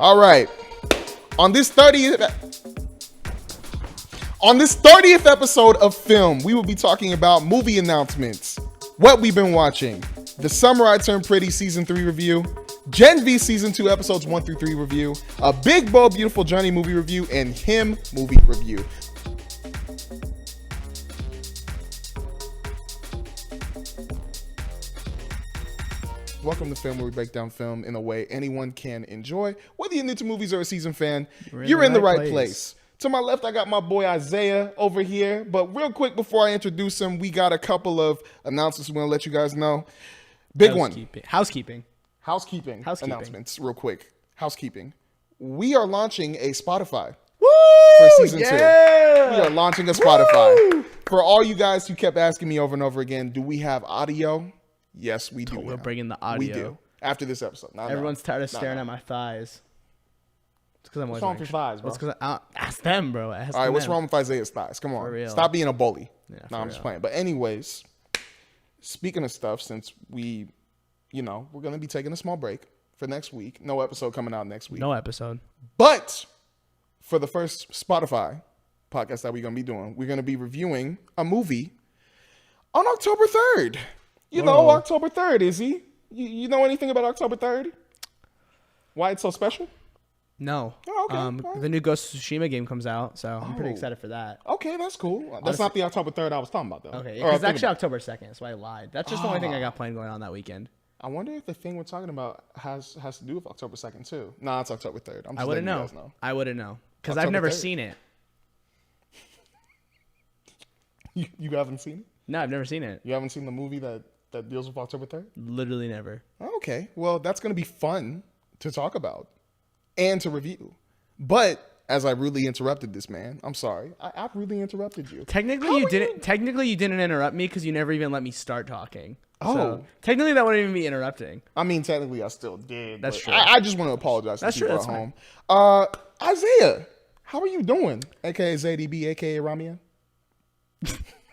All right. On this 30th episode of Film, we will be talking about movie announcements, what we've been watching, The Summer I Turned Pretty Season 3 review, Gen V Season 2 Episodes 1 through 3 review, a Big Bold Beautiful Journey movie review, and Him movie review. Welcome to Film, where we break down film in a way anyone can enjoy. Whether you're new to movies or a seasoned fan, you're in the right place. To my left, I got my boy Isaiah over here. But real quick, before I introduce him, we got a couple of announcements we want to let you guys know. Housekeeping announcements, real quick. Housekeeping. We are launching a Spotify for season 2. We are launching a Spotify. Woo! For all you guys who kept asking me over and over again, do we have audio? Yes, we do. We're bringing the audio. We do. After this episode. Everyone's tired of staring at my thighs. It's because I'm what's wrong with your thighs, bro? It's because ask them, bro. All right, what's wrong with Isaiah's thighs? Come on. For real. Stop being a bully. Yeah, I'm just playing. But anyways, speaking of stuff, since we're going to be taking a small break for next week. No episode coming out next week. No episode. But for the first Spotify podcast that we're going to be doing, we're going to be reviewing a movie on October 3rd. You know, October 3rd, Izzy. You know anything about October 3rd? Why it's so special? No. Oh, okay. The new Ghost of Tsushima game comes out, so I'm pretty excited for that. Okay, that's cool. That's not the October 3rd I was talking about, though. Okay, it's actually October 2nd, so I lied. That's just the only thing I got planned going on that weekend. I wonder if the thing we're talking about has to do with October 2nd, too. Nah, it's October 3rd. I wouldn't know. I wouldn't know. Because I've never seen it. You haven't seen it? No, I've never seen it. You haven't seen the movie that deals with October 3rd? Literally never. Okay. Well, that's going to be fun to talk about and to review. But as I rudely interrupted this man, I'm sorry. I rudely interrupted you. Technically, you didn't interrupt me because you never even let me start talking. Oh. So, technically, that wouldn't even be interrupting. I mean, technically, I still did. That's true. I just want to apologize to people at home. Isaiah, how are you doing? AKA ZDB, AKA Ramia.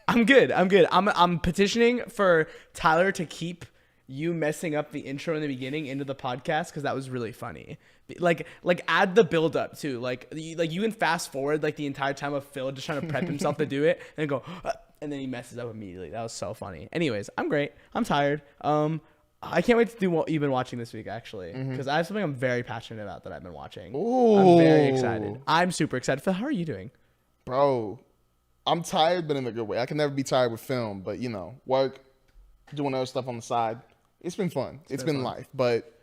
I'm good. I'm petitioning for Tyler to keep you messing up the intro in the beginning into the podcast because that was really funny. Like add the build up too. Like you can fast forward like the entire time of Phil just trying to prep himself to do it and go and then he messes up immediately. That was so funny. Anyways, I'm great. I'm tired. I can't wait to do what you've been watching this week actually because I have something I'm very passionate about that I've been watching. Ooh. I'm very excited. I'm super excited. Phil, how are you doing? Bro, I'm tired, but in a good way. I can never be tired with film, but work, doing other stuff on the side. It's been fun. It's been life, but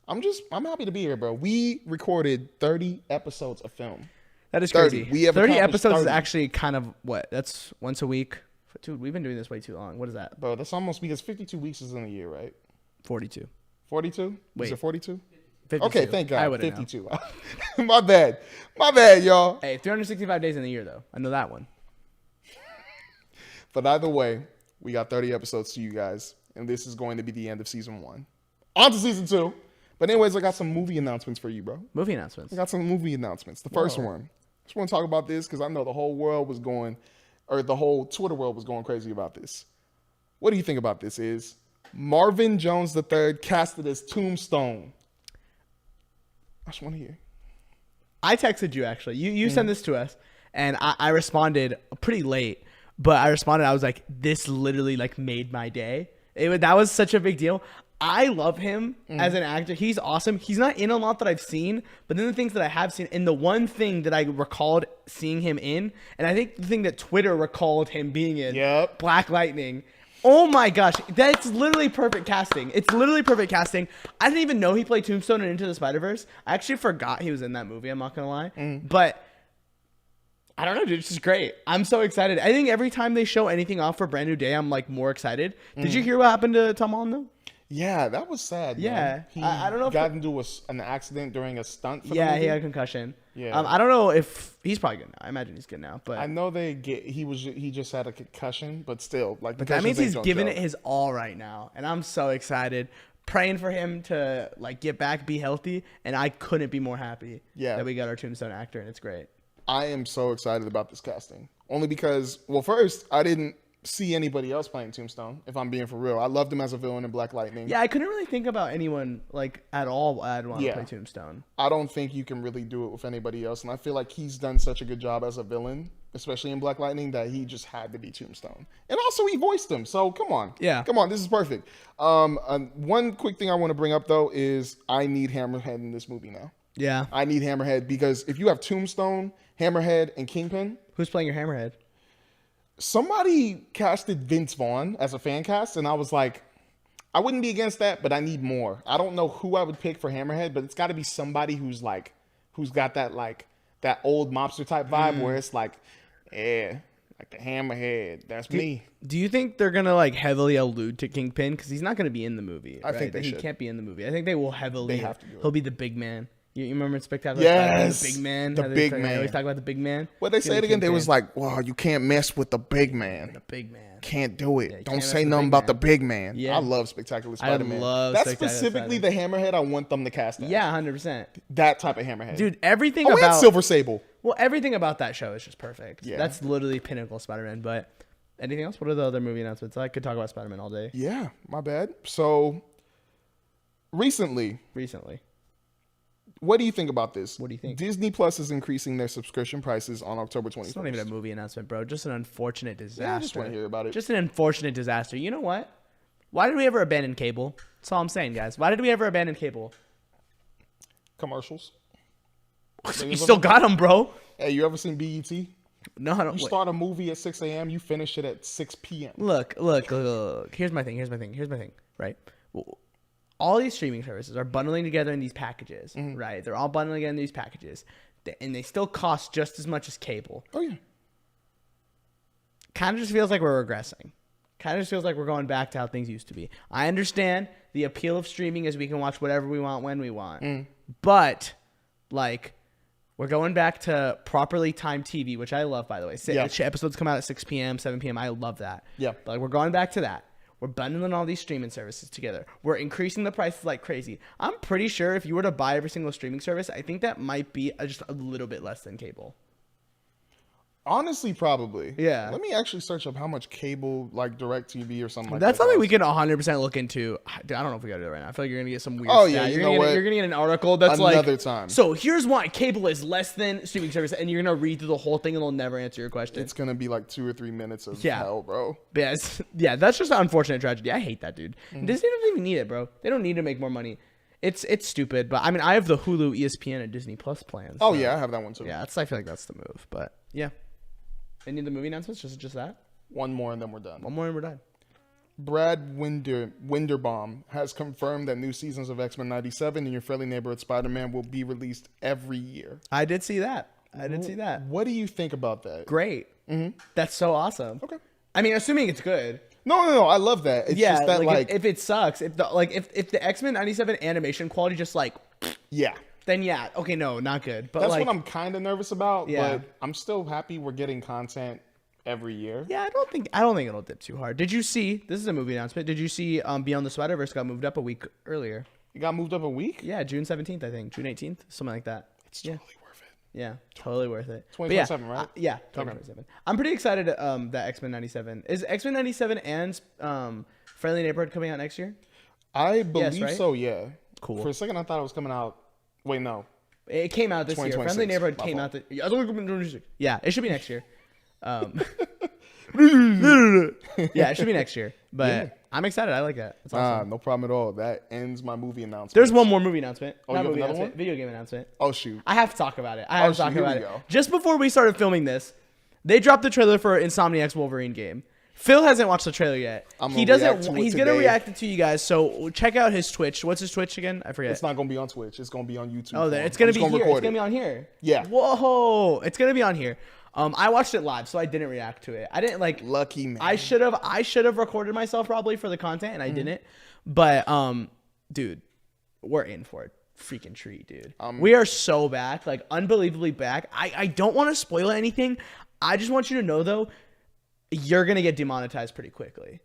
I'm happy to be here, bro. We recorded 30 episodes of film. That is crazy. 30 episodes 30. is actually kind of what? That's once a week. Dude, we've been doing this way too long. What is that? Bro, that's almost because 52 weeks is in a year, right? 42. 42? Wait. Is it 42? 52. Okay, thank God. I wouldn't 52. My bad, y'all. Hey, 365 days in the year, though. I know that one. But either way, we got 30 episodes to you guys, and this is going to be the end of season 1. On to season 2. But anyways, I got some movie announcements for you, bro. Movie announcements? I got some movie announcements. The first one. I just want to talk about this because I know the whole world was going, or the whole Twitter world was going crazy about this. What do you think about this? Is Marvin Jones III casted as Tombstone? I just want to hear. I texted you, actually. You sent this to us, and I responded pretty late. But I responded, I was like, this literally like made my day. That was such a big deal. I love him as an actor. He's awesome. He's not in a lot that I've seen, but then the things that I have seen, and the one thing that I recalled seeing him in, and I think the thing that Twitter recalled him being in, Black Lightning. Oh my gosh, that's literally perfect casting. It's literally perfect casting. I didn't even know he played Tombstone in Into the Spider-Verse. I actually forgot he was in that movie, I'm not gonna lie. But I don't know, dude. It's just great. I'm so excited. I think every time they show anything off for Brand New Day, I'm like more excited. Did you hear what happened to Tom Holland though? Yeah, that was sad. Yeah, man. He I don't know. Got into an accident during a stunt. For he had a concussion. Yeah. I don't know if he's probably good now. I imagine he's good now. But I know he just had a concussion, but still, like. But that means he's giving it his all right now, and I'm so excited. Praying for him to like get back, be healthy, and I couldn't be more happy. That we got our Tombstone actor, and it's great. I am so excited about this casting. Only because, well, first, I didn't see anybody else playing Tombstone, if I'm being for real. I loved him as a villain in Black Lightning. Yeah, I couldn't really think about anyone like at all I'd want to play Tombstone. I don't think you can really do it with anybody else, and I feel like he's done such a good job as a villain, especially in Black Lightning, that he just had to be Tombstone. And also he voiced him, so come on. Yeah. Come on, this is perfect. One quick thing I want to bring up, though, is I need Hammerhead in this movie now. Yeah. I need Hammerhead because if you have Tombstone, Hammerhead, and Kingpin... Who's playing your Hammerhead? Somebody casted Vince Vaughn as a fan cast, and I was like, I wouldn't be against that, but I need more. I don't know who I would pick for Hammerhead, but it's got to be somebody who's got that old mobster type vibe where it's like, yeah, like the Hammerhead. That's me. Do you think they're gonna like heavily allude to Kingpin because he's not gonna be in the movie? I think he can't be in the movie. I think they will heavily. They have to do it. He'll be the big man. You remember in Spectacular? Yes, the big man. The big man. They always talk about the big man. What they say it again? They was like, "Wow, you can't mess with the big man. The big man. Can't do it. Yeah, Don't say nothing about the big man." Yeah. I love Spectacular Spider-Man. love That's Spectacular specifically the Hammerhead I want them to cast. As. Yeah, 100%. That type of Hammerhead, Dude, everything and about Silver Sable. Well, everything about that show is just perfect. Yeah. That's literally pinnacle Spider-Man. But anything else? What are the other movie announcements? I could talk about Spider-Man all day. Yeah, my bad. So recently. What do you think about this? What do you think? Disney Plus is increasing their subscription prices on October 21st. It's not even a movie announcement, bro. Just an unfortunate disaster. Yeah, I just want to hear about it. Just an unfortunate disaster. You know what? Why did we ever abandon cable? That's all I'm saying, guys. Why did we ever abandon cable? Commercials. You still got them, bro. Hey, you ever seen BET? No, I don't. You start a movie at 6 a.m., you finish it at 6 p.m. Look. Here's my thing. Right? All these streaming services are bundling together in these packages, right? They're all bundling together in these packages, and they still cost just as much as cable. Oh, yeah. Kind of just feels like we're regressing. Kind of just feels like we're going back to how things used to be. I understand the appeal of streaming is we can watch whatever we want when we want. But, like, we're going back to properly timed TV, which I love, by the way. Episodes come out at 6 p.m., 7 p.m. I love that. Yeah. But like, we're going back to that. We're bundling all these streaming services together. We're increasing the prices like crazy. I'm pretty sure if you were to buy every single streaming service, I think that might be just a little bit less than cable. Honestly, probably. Yeah. Let me actually search up how much cable, like DirecTV or something like That's that. something we can 100% look into. Dude, I don't know if we got to do it right now. I feel like you're going to get some weird Oh, stat. yeah, You're going to get an article that's Another like... time. So here's why cable is less than streaming service, and you're going to read through the whole thing and they'll never answer your question. It's going to be like 2 or 3 minutes of hell, bro. Yeah, that's just an unfortunate tragedy. I hate that, dude. Disney doesn't even need it, bro. They don't need to make more money. It's stupid, but I mean, I have the Hulu, ESPN, and Disney Plus plans. Oh, yeah, I have that one too. Yeah, I feel like that's the move, but yeah. Any of the movie announcements? Just that? One more and then we're done. One more and we're done. Brad Winderbaum has confirmed that new seasons of X-Men 97 and Your Friendly Neighborhood Spider-Man will be released every year. I did see that. What do you think about that? Great. That's so awesome. Okay. I mean, assuming it's good. No. I love that. It's just that, like if it sucks, if the X-Men 97 animation quality just like, yeah. Then yeah, okay, no, not good. But that's like, what I'm kind of nervous about. Yeah. But I'm still happy we're getting content every year. Yeah, I don't think it'll dip too hard. Did you see? This is a movie announcement. Did you see? Beyond the Spider-Verse got moved up a week earlier. It got moved up a week. Yeah, June 17th, I think. June 18th, something like that. It's totally worth it. Yeah, totally worth it. 2027, right? Yeah, 2027. I'm pretty excited. That X-Men 97 is X-Men 97 and Friendly Neighborhood coming out next year. I believe so. Yeah. Cool. For a second, I thought it was coming out. Wait, no. It came out this year. Friendly Neighborhood came out. Yeah, it should be next year. Yeah, it should be next year. But I'm excited. I like that. It's awesome. No problem at all. That ends my movie announcement. There's one more movie announcement. Oh, Not you have movie another announcement. one? Video game announcement. Oh, shoot. I have to talk about it. I have to talk about it. Go. Just before we started filming this, they dropped the trailer for Insomniac's Wolverine game. Phil hasn't watched the trailer yet. He's gonna react it to you guys. So check out his Twitch. What's his Twitch again? I forget. It's not gonna be on Twitch. It's gonna be on YouTube. Oh, it's gonna be here. It's gonna be on here. Yeah. Whoa! It's gonna be on here. I watched it live, so I didn't react to it. I didn't like. Lucky man. I should have recorded myself probably for the content, and I didn't. But dude, we're in for it. Freaking treat, dude. We are so back, like unbelievably back. I don't want to spoil anything. I just want you to know though, you're gonna get demonetized pretty quickly.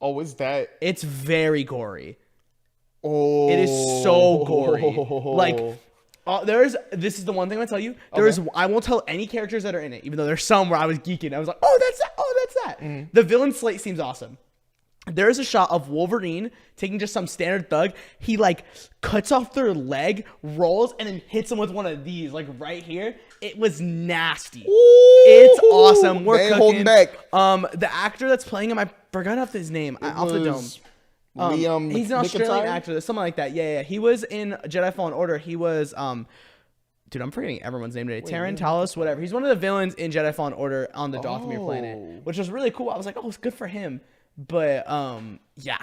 Oh, is that? It's very gory. Oh, it is so gory. Like, This is the one thing I'm gonna tell you. I won't tell any characters that are in it, even though there's some where I was geeking. I was like, oh, that's that. Oh, that's that. The villain slate seems awesome. There's a shot of Wolverine taking just some standard thug. He like cuts off their leg, rolls, and then hits him with one of these, like right here. It was nasty. Ooh, it's awesome. We're cooking. Holding back. The actor that's playing him, I forgot off his name. Off the dome. Liam. He's an Australian actor, something like that. Yeah. He was in Jedi Fallen Order. He was dude, I'm forgetting everyone's name today. Taran Talos, whatever. He's one of the villains in Jedi Fallen Order on the Dathomir planet, which was really cool. I was like, oh, it's good for him. But yeah,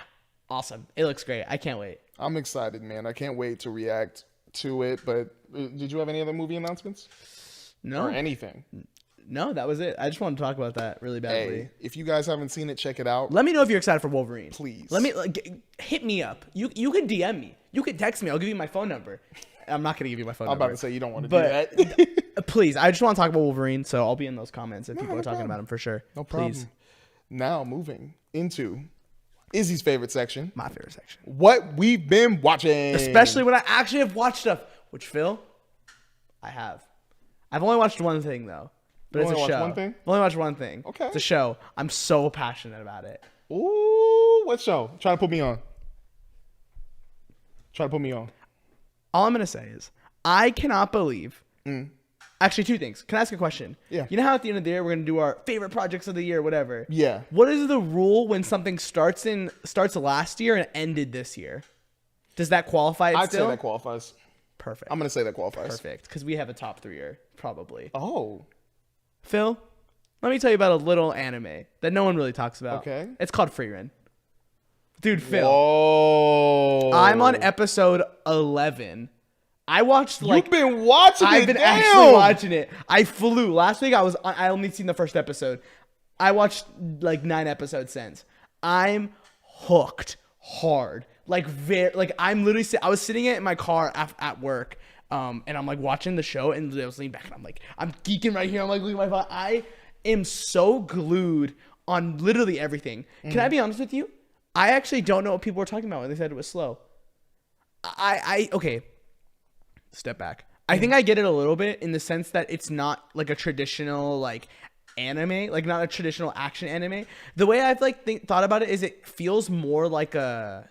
awesome. It looks great. I can't wait. I'm excited, man. I can't wait to react to it. But did you have any other movie announcements? No. Or anything? No, that was it. I just wanted to talk about that really badly. Hey, if you guys haven't seen it, check it out. Let me know if you're excited for Wolverine. Please. Let me hit me up. You can DM me. You can text me. I'll give you my phone number. I'm not gonna give you my phone number. I'm about to say you don't want to do that. Please, I just want to talk about Wolverine, so I'll be in those comments if people are talking about him for sure. No problem. Please. Now moving into Izzy's favorite section. My favorite section. What we've been watching. Especially when I actually have watched stuff. Which, Phil, I have. I've only watched one thing, though. But it's a show. One thing? I've only watched one thing. Okay. It's a show. I'm so passionate about it. Ooh, what show? Try to put me on. All I'm going to say is, I cannot believe... Actually, two things. Can I ask a question? Yeah. You know how at the end of the year we're gonna do our favorite projects of the year, whatever. Yeah. What is the rule when something starts last year and ended this year? Does that qualify? I'd say that qualifies. Perfect. I'm gonna say that qualifies. Perfect, because we have a top 3-er probably. Oh. Phil, let me tell you about a little anime that no one really talks about. Okay. It's called Frieren. Dude, Phil. Whoa. I'm on episode 11. I watched You've been watching it. I've been actually watching it. I flew. Last week I only seen the first episode. I watched like 9 episodes since. I'm hooked hard. I'm literally I was sitting in my car at work. And I'm like watching the show and I was leaning back and I'm geeking right here. I'm like looking at my phone. I am so glued on literally everything. Can I be honest with you? I actually don't know what people were talking about when they said it was slow. Okay. Step back. I think I get it a little bit in the sense that it's not like a traditional like anime, like not a traditional action anime. The way I've thought about it is it feels more like a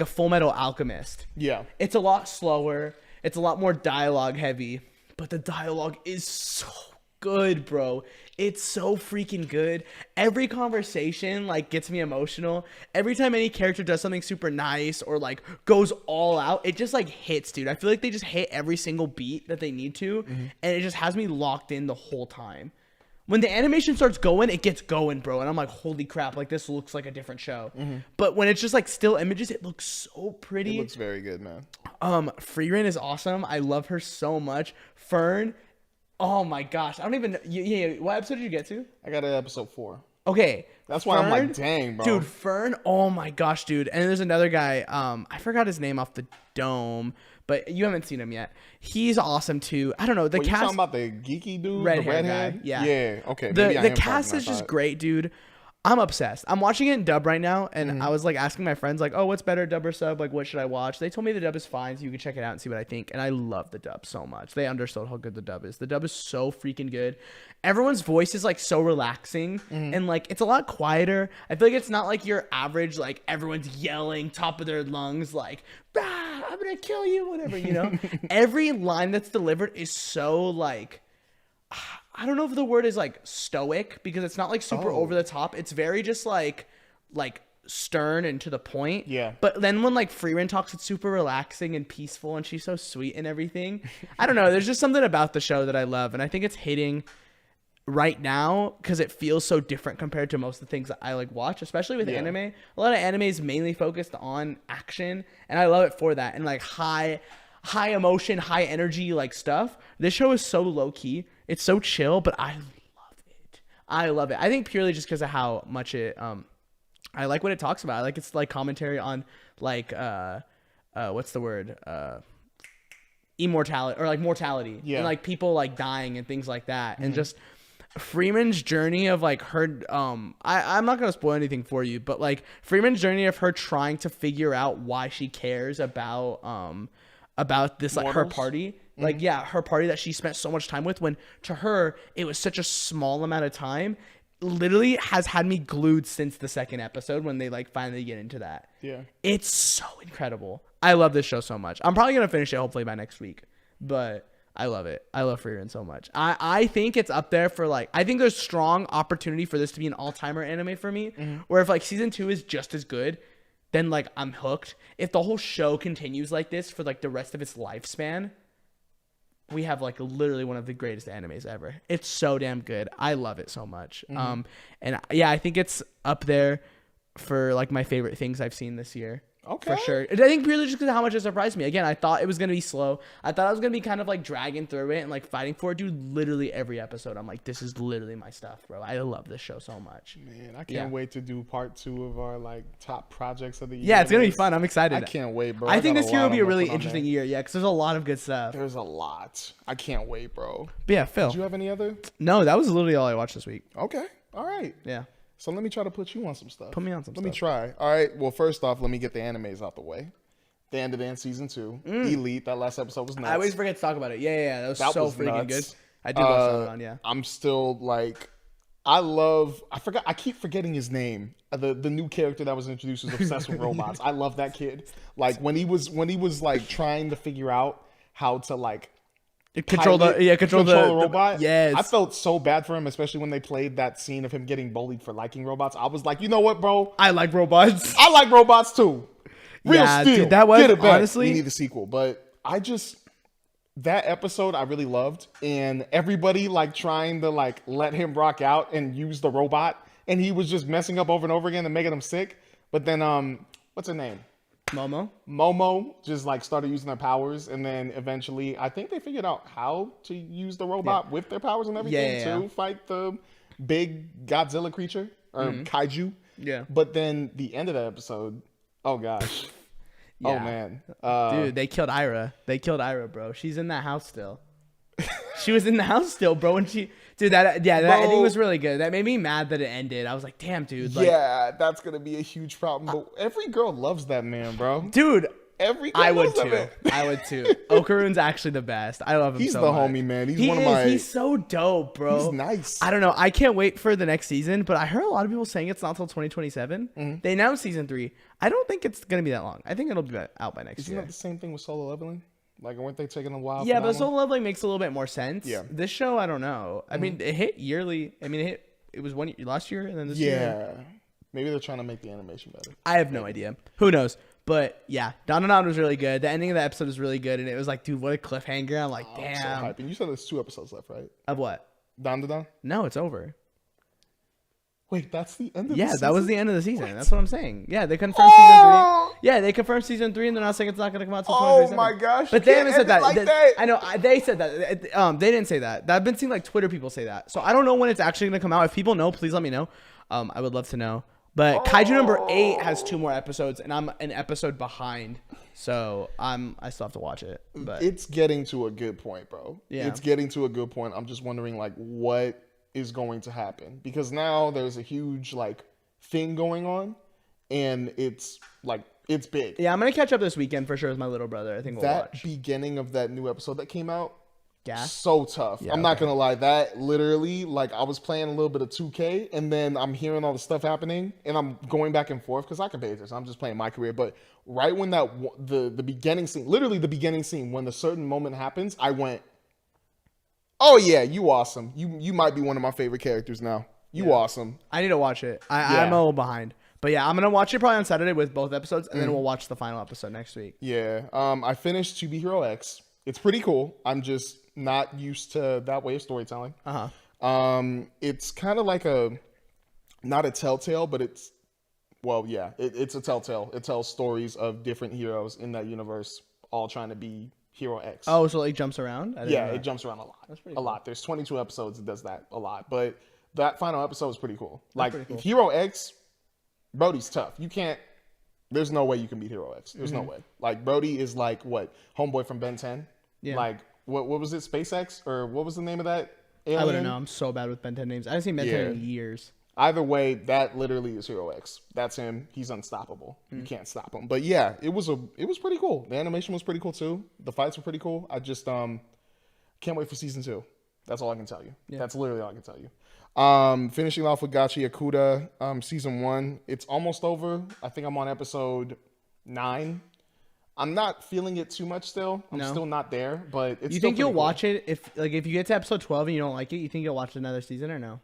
Full Metal Alchemist. Yeah. It's a lot slower. It's a lot more dialogue heavy, but the dialogue is so good, bro. It's so freaking good. Every conversation gets me emotional. Every time any character does something super nice or goes all out, it just hits, dude. I feel like they just hit every single beat that they need to, and it just has me locked in the whole time. When the animation starts going, it gets going, bro, and I'm like, holy crap, this looks like a different show. But when it's just still images, it looks so pretty. It looks very good, man. Frieren is awesome. I love her so much. Fern. Oh my gosh, I don't even know. Yeah, what episode did you get to? I got to episode 4. Okay. That's why I'm like, dang, bro. Dude, Fern, oh my gosh, dude. And there's another guy, I forgot his name off the dome, but you haven't seen him yet. He's awesome too. I don't know. The cast. You talking about the geeky dude? Red the hair redhead guy. Yeah. Yeah, okay. The cast is just great, dude. I'm obsessed. I'm watching it in dub right now, and I was asking my friends oh, what's better, dub or sub? What should I watch? They told me the dub is fine, so you can check it out and see what I think. And I love the dub so much. They understood how good the dub is. The dub is so freaking good. Everyone's voice is so relaxing, and it's a lot quieter. I feel like it's not your average everyone's yelling top of their lungs I'm gonna kill you, whatever, you know. Every line that's delivered is so I don't know if the word is stoic, because it's not super over the top. It's very just stern and to the point. Yeah. But then when Frieren talks, it's super relaxing and peaceful, and she's so sweet and everything. I don't know. There's just something about the show that I love, and I think it's hitting right now because it feels so different compared to most of the things that I watch, especially with anime. A lot of anime is mainly focused on action, and I love it for that, and high emotion, high energy stuff. This show is so low key. It's so chill, but I love it. I think purely just because of how much it I like what it talks about. It's commentary on what's the word? Immortality or mortality. Yeah. And people dying and things like that. And just Freeman's journey of her I'm not gonna spoil anything for you, but Freeman's journey of her trying to figure out why she cares about this her party. Like, yeah, her party that she spent so much time with, when to her, it was such a small amount of time, literally has had me glued since the second episode when they like finally get into that. Yeah. It's so incredible. I love this show so much. I'm probably going to finish it hopefully by next week, but I love it. I love Frieren so much. I think it's up there for like, I think there's strong opportunity for this to be an all-timer anime for me, where if like season 2 is just as good, then like I'm hooked. If the whole show continues like this for like the rest of its lifespan, we have like literally one of the greatest animes ever. It's so damn good. I love it so much. And yeah, I think it's up there for like my favorite things I've seen this year. Okay. For sure. I think purely just because of how much it surprised me. Again, I thought it was going to be slow. I thought I was going to be kind of like dragging through it and like fighting for it. Dude, literally every episode, I'm like, this is literally my stuff, bro. I love this show so much. Man, I can't wait to do part 2 of our like top projects of the year. Yeah, it's going to be fun. I'm excited. I can't wait, bro. I think this year will be a really interesting year. Yeah, because there's a lot of good stuff. There's a lot. I can't wait, bro. But yeah, Phil. Do you have any other? No, that was literally all I watched this week. Okay. All right. Yeah. So let me try to put you on some stuff. Put me on some stuff. Let me try. All right. Well, first off, let me get the animes out the way. The end of the season 2. Elite. That last episode was nuts. I always forget to talk about it. Yeah. That was so freaking nuts. good. I do love that on, yeah. I'm still like, I keep forgetting his name. The new character that was introduced was obsessed with robots. I love that kid. Like when he was like trying to figure out how to like control the robot. Yes. I felt so bad for him, especially when they played that scene of him getting bullied for liking robots. I was like, you know what, bro? I like robots. I like robots too. Real steel. Dude, that was Get it back. honestly. We need a sequel, but that episode I really loved, and everybody like trying to like let him rock out and use the robot, and he was just messing up over and over again and making them sick. But then what's her name? Momo just like started using her powers, and then eventually I think they figured out how to use the robot with their powers and everything to fight the big Godzilla creature or kaiju. Yeah. But then the end of that episode, oh gosh. Yeah. Oh man. Dude, they killed Ira. Bro. She's in that house still. She was in the house still, bro. And that ending was really good. That made me mad that it ended. I was like, damn, dude. Like, yeah, that's gonna be a huge problem. But every girl loves that man, bro. Dude, every girl I loves would that too. man. I would too. Okarun's actually the best. I love him. He's so the much. homie, man. He's so dope, bro. He's nice. I don't know. I can't wait for the next season, but I heard a lot of people saying it's not until 2027. They announced season 3. I don't think it's gonna be that long. I think it'll be out by next year. Isn't that the same thing with Solo Leveling? Like, weren't they taking a while? Yeah, but Solo Leveling makes a little bit more sense. Yeah. This show, I don't know. I mean, it hit yearly. I mean, it was last year and then this year. Yeah. Maybe they're trying to make the animation better. I have no idea. Who knows? But yeah, Don was really good. The ending of the episode was really good, and it was like, dude, what a cliffhanger! I'm like, damn. I'm so hyped. And you said there's 2 episodes left, right? Of what? Don? No, it's over. Wait, that's the end of the season? Yeah, that was the end of the season. What? That's what I'm saying. Yeah, they confirmed season 3. Yeah, they confirmed season 3, and they're not saying it's not going to come out until 2027. Oh my gosh! But they haven't said that. Like I know they said that. They didn't say that. I've been seeing like Twitter people say that. So I don't know when it's actually going to come out. If people know, please let me know. I would love to know. But Kaiju number 8 has 2 more episodes, and I'm an episode behind. So I still have to watch it. But it's getting to a good point, bro. Yeah. It's getting to a good point. I'm just wondering like what is going to happen, because now there's a huge like thing going on, and it's big. Yeah, I'm gonna catch up this weekend for sure with my little brother. I think we'll watch. That beginning of that new episode that came out, Gas? so tough. Yeah, I'm not gonna lie, that literally, like, I was playing a little bit of 2K, and then I'm hearing all the stuff happening, and I'm going back and forth because I can pay attention. I'm just playing my career. But right when the beginning scene, literally the beginning scene, when the certain moment happens, I went, oh yeah, you awesome. You might be one of my favorite characters now. You awesome. I need to watch it. I'm a little behind. But yeah, I'm going to watch it probably on Saturday with both episodes, and then we'll watch the final episode next week. Yeah. I finished To Be Hero X. It's pretty cool. I'm just not used to that way of storytelling. It's kind of like not a telltale, but it's a telltale. It tells stories of different heroes in that universe all trying to be Hero X. Oh, so it jumps around? Yeah, it jumps around a lot. That's pretty cool. cool. A lot. There's 22 episodes. It does that a lot. But that final episode is pretty cool. That's pretty cool. Hero X, Brody's tough. You can't. There's no way you can beat Hero X. There's no way. Like, Brody is like what? Homeboy from Ben 10? Yeah. Like, what was it? SpaceX? Or what was the name of that alien? I wouldn't know. I'm so bad with Ben 10 names. I haven't seen Ben 10 in years. Either way, that literally is Hero X. That's him. He's unstoppable. You can't stop him. But yeah, it was pretty cool. The animation was pretty cool too. The fights were pretty cool. I just can't wait for season 2. That's all I can tell you. Yeah. That's literally all I can tell you. Finishing off with Gachi Yakuda, season 1. It's almost over. I think I'm on episode 9. I'm not feeling it too much still. I'm still not there, but it's. You think you'll watch it if you get to episode 12 and you don't like it? You think you'll watch another season or no?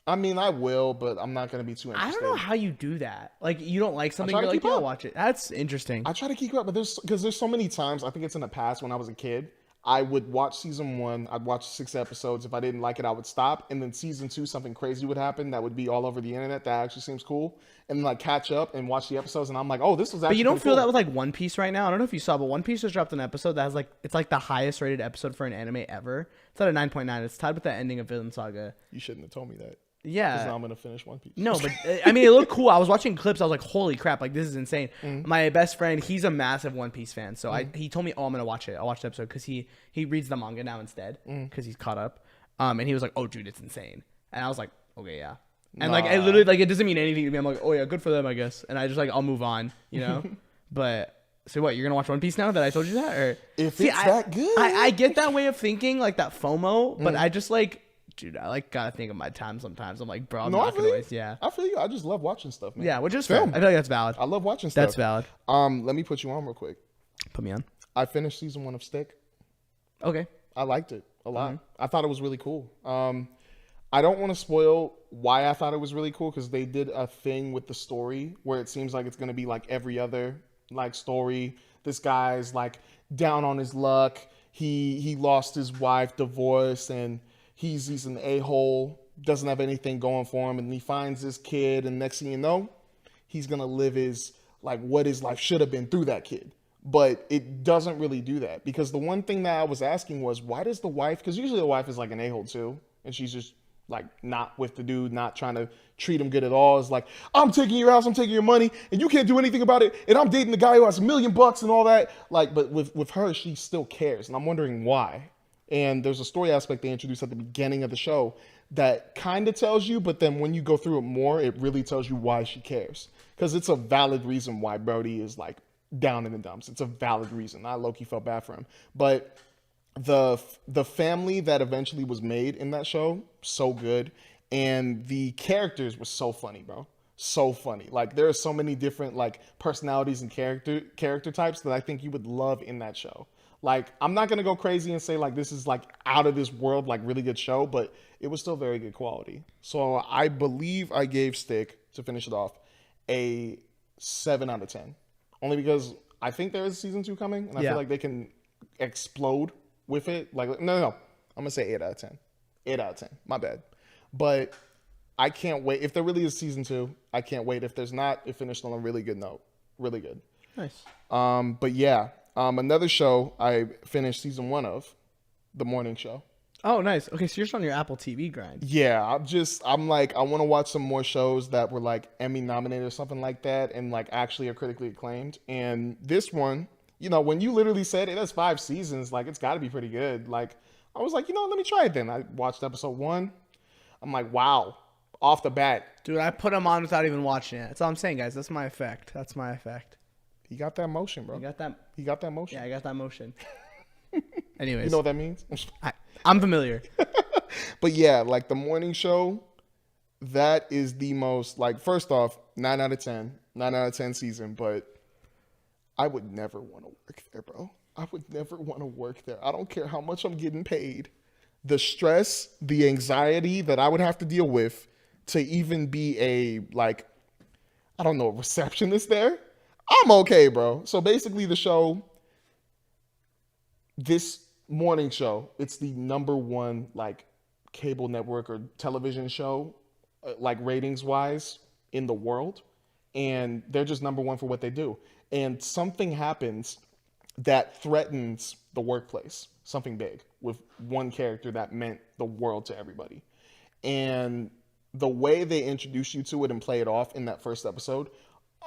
I mean, I will, but I'm not going to be too interested. I don't know how you do that. Like, you don't like something, you're like, yeah, I'll watch it. That's interesting. I try to keep up, but there's so many times. I think it's in the past when I was a kid. I would watch season 1. I'd watch 6 episodes. If I didn't like it, I would stop. And then season 2, something crazy would happen that would be all over the internet that actually seems cool. And then like catch up and watch the episodes. And I'm like, oh, this was actually. But you don't feel cool. that with like One Piece right now? I don't know if you saw, but One Piece just dropped an episode that has like, it's like the highest rated episode for an anime ever. It's at a 9.9. It's tied with the ending of Vinland Saga. You shouldn't have told me that. Yeah. Because now I'm going to finish One Piece. No, but I mean, it looked cool. I was watching clips. I was like, holy crap, like this is insane. My best friend, he's a massive One Piece fan. So he told me, oh, I'm going to watch it. I'll watch the episode because he reads the manga now instead because he's caught up. And he was like, oh, dude, it's insane. And I was like, okay, yeah. And like, I literally, like, it doesn't mean anything to me. I'm like, oh, yeah, good for them, I guess. And I just like, I'll move on, you know? But so what, you're going to watch One Piece now that I told you that? Or if it's that good. I get that way of thinking, like that FOMO, but I just like, dude, I like gotta think of my time sometimes. I'm like, bro, I'm not gonna waste. Yeah, I feel you. I just love watching stuff, man. Yeah, which is fair. I feel like that's valid. I love watching stuff. That's valid. Let me put you on real quick. Put me on. I finished season 1 of Stick. Okay. I liked it a lot. I thought it was really cool. I don't want to spoil why I thought it was really cool because they did a thing with the story where it seems like it's gonna be like every other like story. This guy's like down on his luck. He lost his wife, divorced, and he's an a-hole, doesn't have anything going for him, and he finds this kid, and next thing you know, he's gonna live his like what his life should have been through that kid. But it doesn't really do that because the one thing that I was asking was why does the wife? Because usually the wife is like an a-hole too, and she's just like not with the dude, not trying to treat him good at all. It's like, I'm taking your house, I'm taking your money, and you can't do anything about it, and I'm dating the guy who has $1 million and all that. Like, but with her, she still cares, and I'm wondering why. And there's a story aspect they introduced at the beginning of the show that kind of tells you, but then when you go through it more, it really tells you why she cares. Because it's a valid reason why Brody is like down in the dumps. It's a valid reason. I low-key felt bad for him. But the family that eventually was made in that show, so good. And the characters were so funny, bro. So funny. Like there are so many different like personalities and character types that I think you would love in that show. Like, I'm not going to go crazy and say, like, this is, like, out of this world, like, really good show, but it was still very good quality. So I believe I gave Stick, to finish it off, a 7 out of 10. Only because I think there is season 2 coming, and I feel like they can explode with it. Like, no. I'm going to say 8 out of 10. 8 out of 10. My bad. But I can't wait. If there really is season 2, I can't wait. If there's not, it finished on a really good note. Really good. Nice. But yeah. Another show I finished season 1 of, The Morning Show. Oh, nice. Okay, so you're just on your Apple TV grind. Yeah, I'm like, I want to watch some more shows that were like Emmy nominated or something like that and like actually are critically acclaimed. And this one, you know, when you literally said it has 5 seasons, like it's got to be pretty good. Like I was like, you know, let me try it then. I watched episode 1. I'm like, wow, off the bat. Dude, I put them on without even watching it. That's all I'm saying, guys. That's my effect. He got that motion, bro. He got that motion. Yeah, I got that motion. Anyways. You know what that means? I'm familiar. But yeah, like The Morning Show, that is the most, like, first off, 9 out of 10. 9 out of 10 season, but I would never want to work there, bro. I would never want to work there. I don't care how much I'm getting paid. The stress, the anxiety that I would have to deal with to even be a, like, I don't know, receptionist there. I'm okay, bro. So basically the show, this morning show, it's the #1 like cable network or television show, like ratings wise in the world. And they're just #1 for what they do. And something happens that threatens the workplace, something big with one character that meant the world to everybody. And the way they introduce you to it and play it off in that first episode,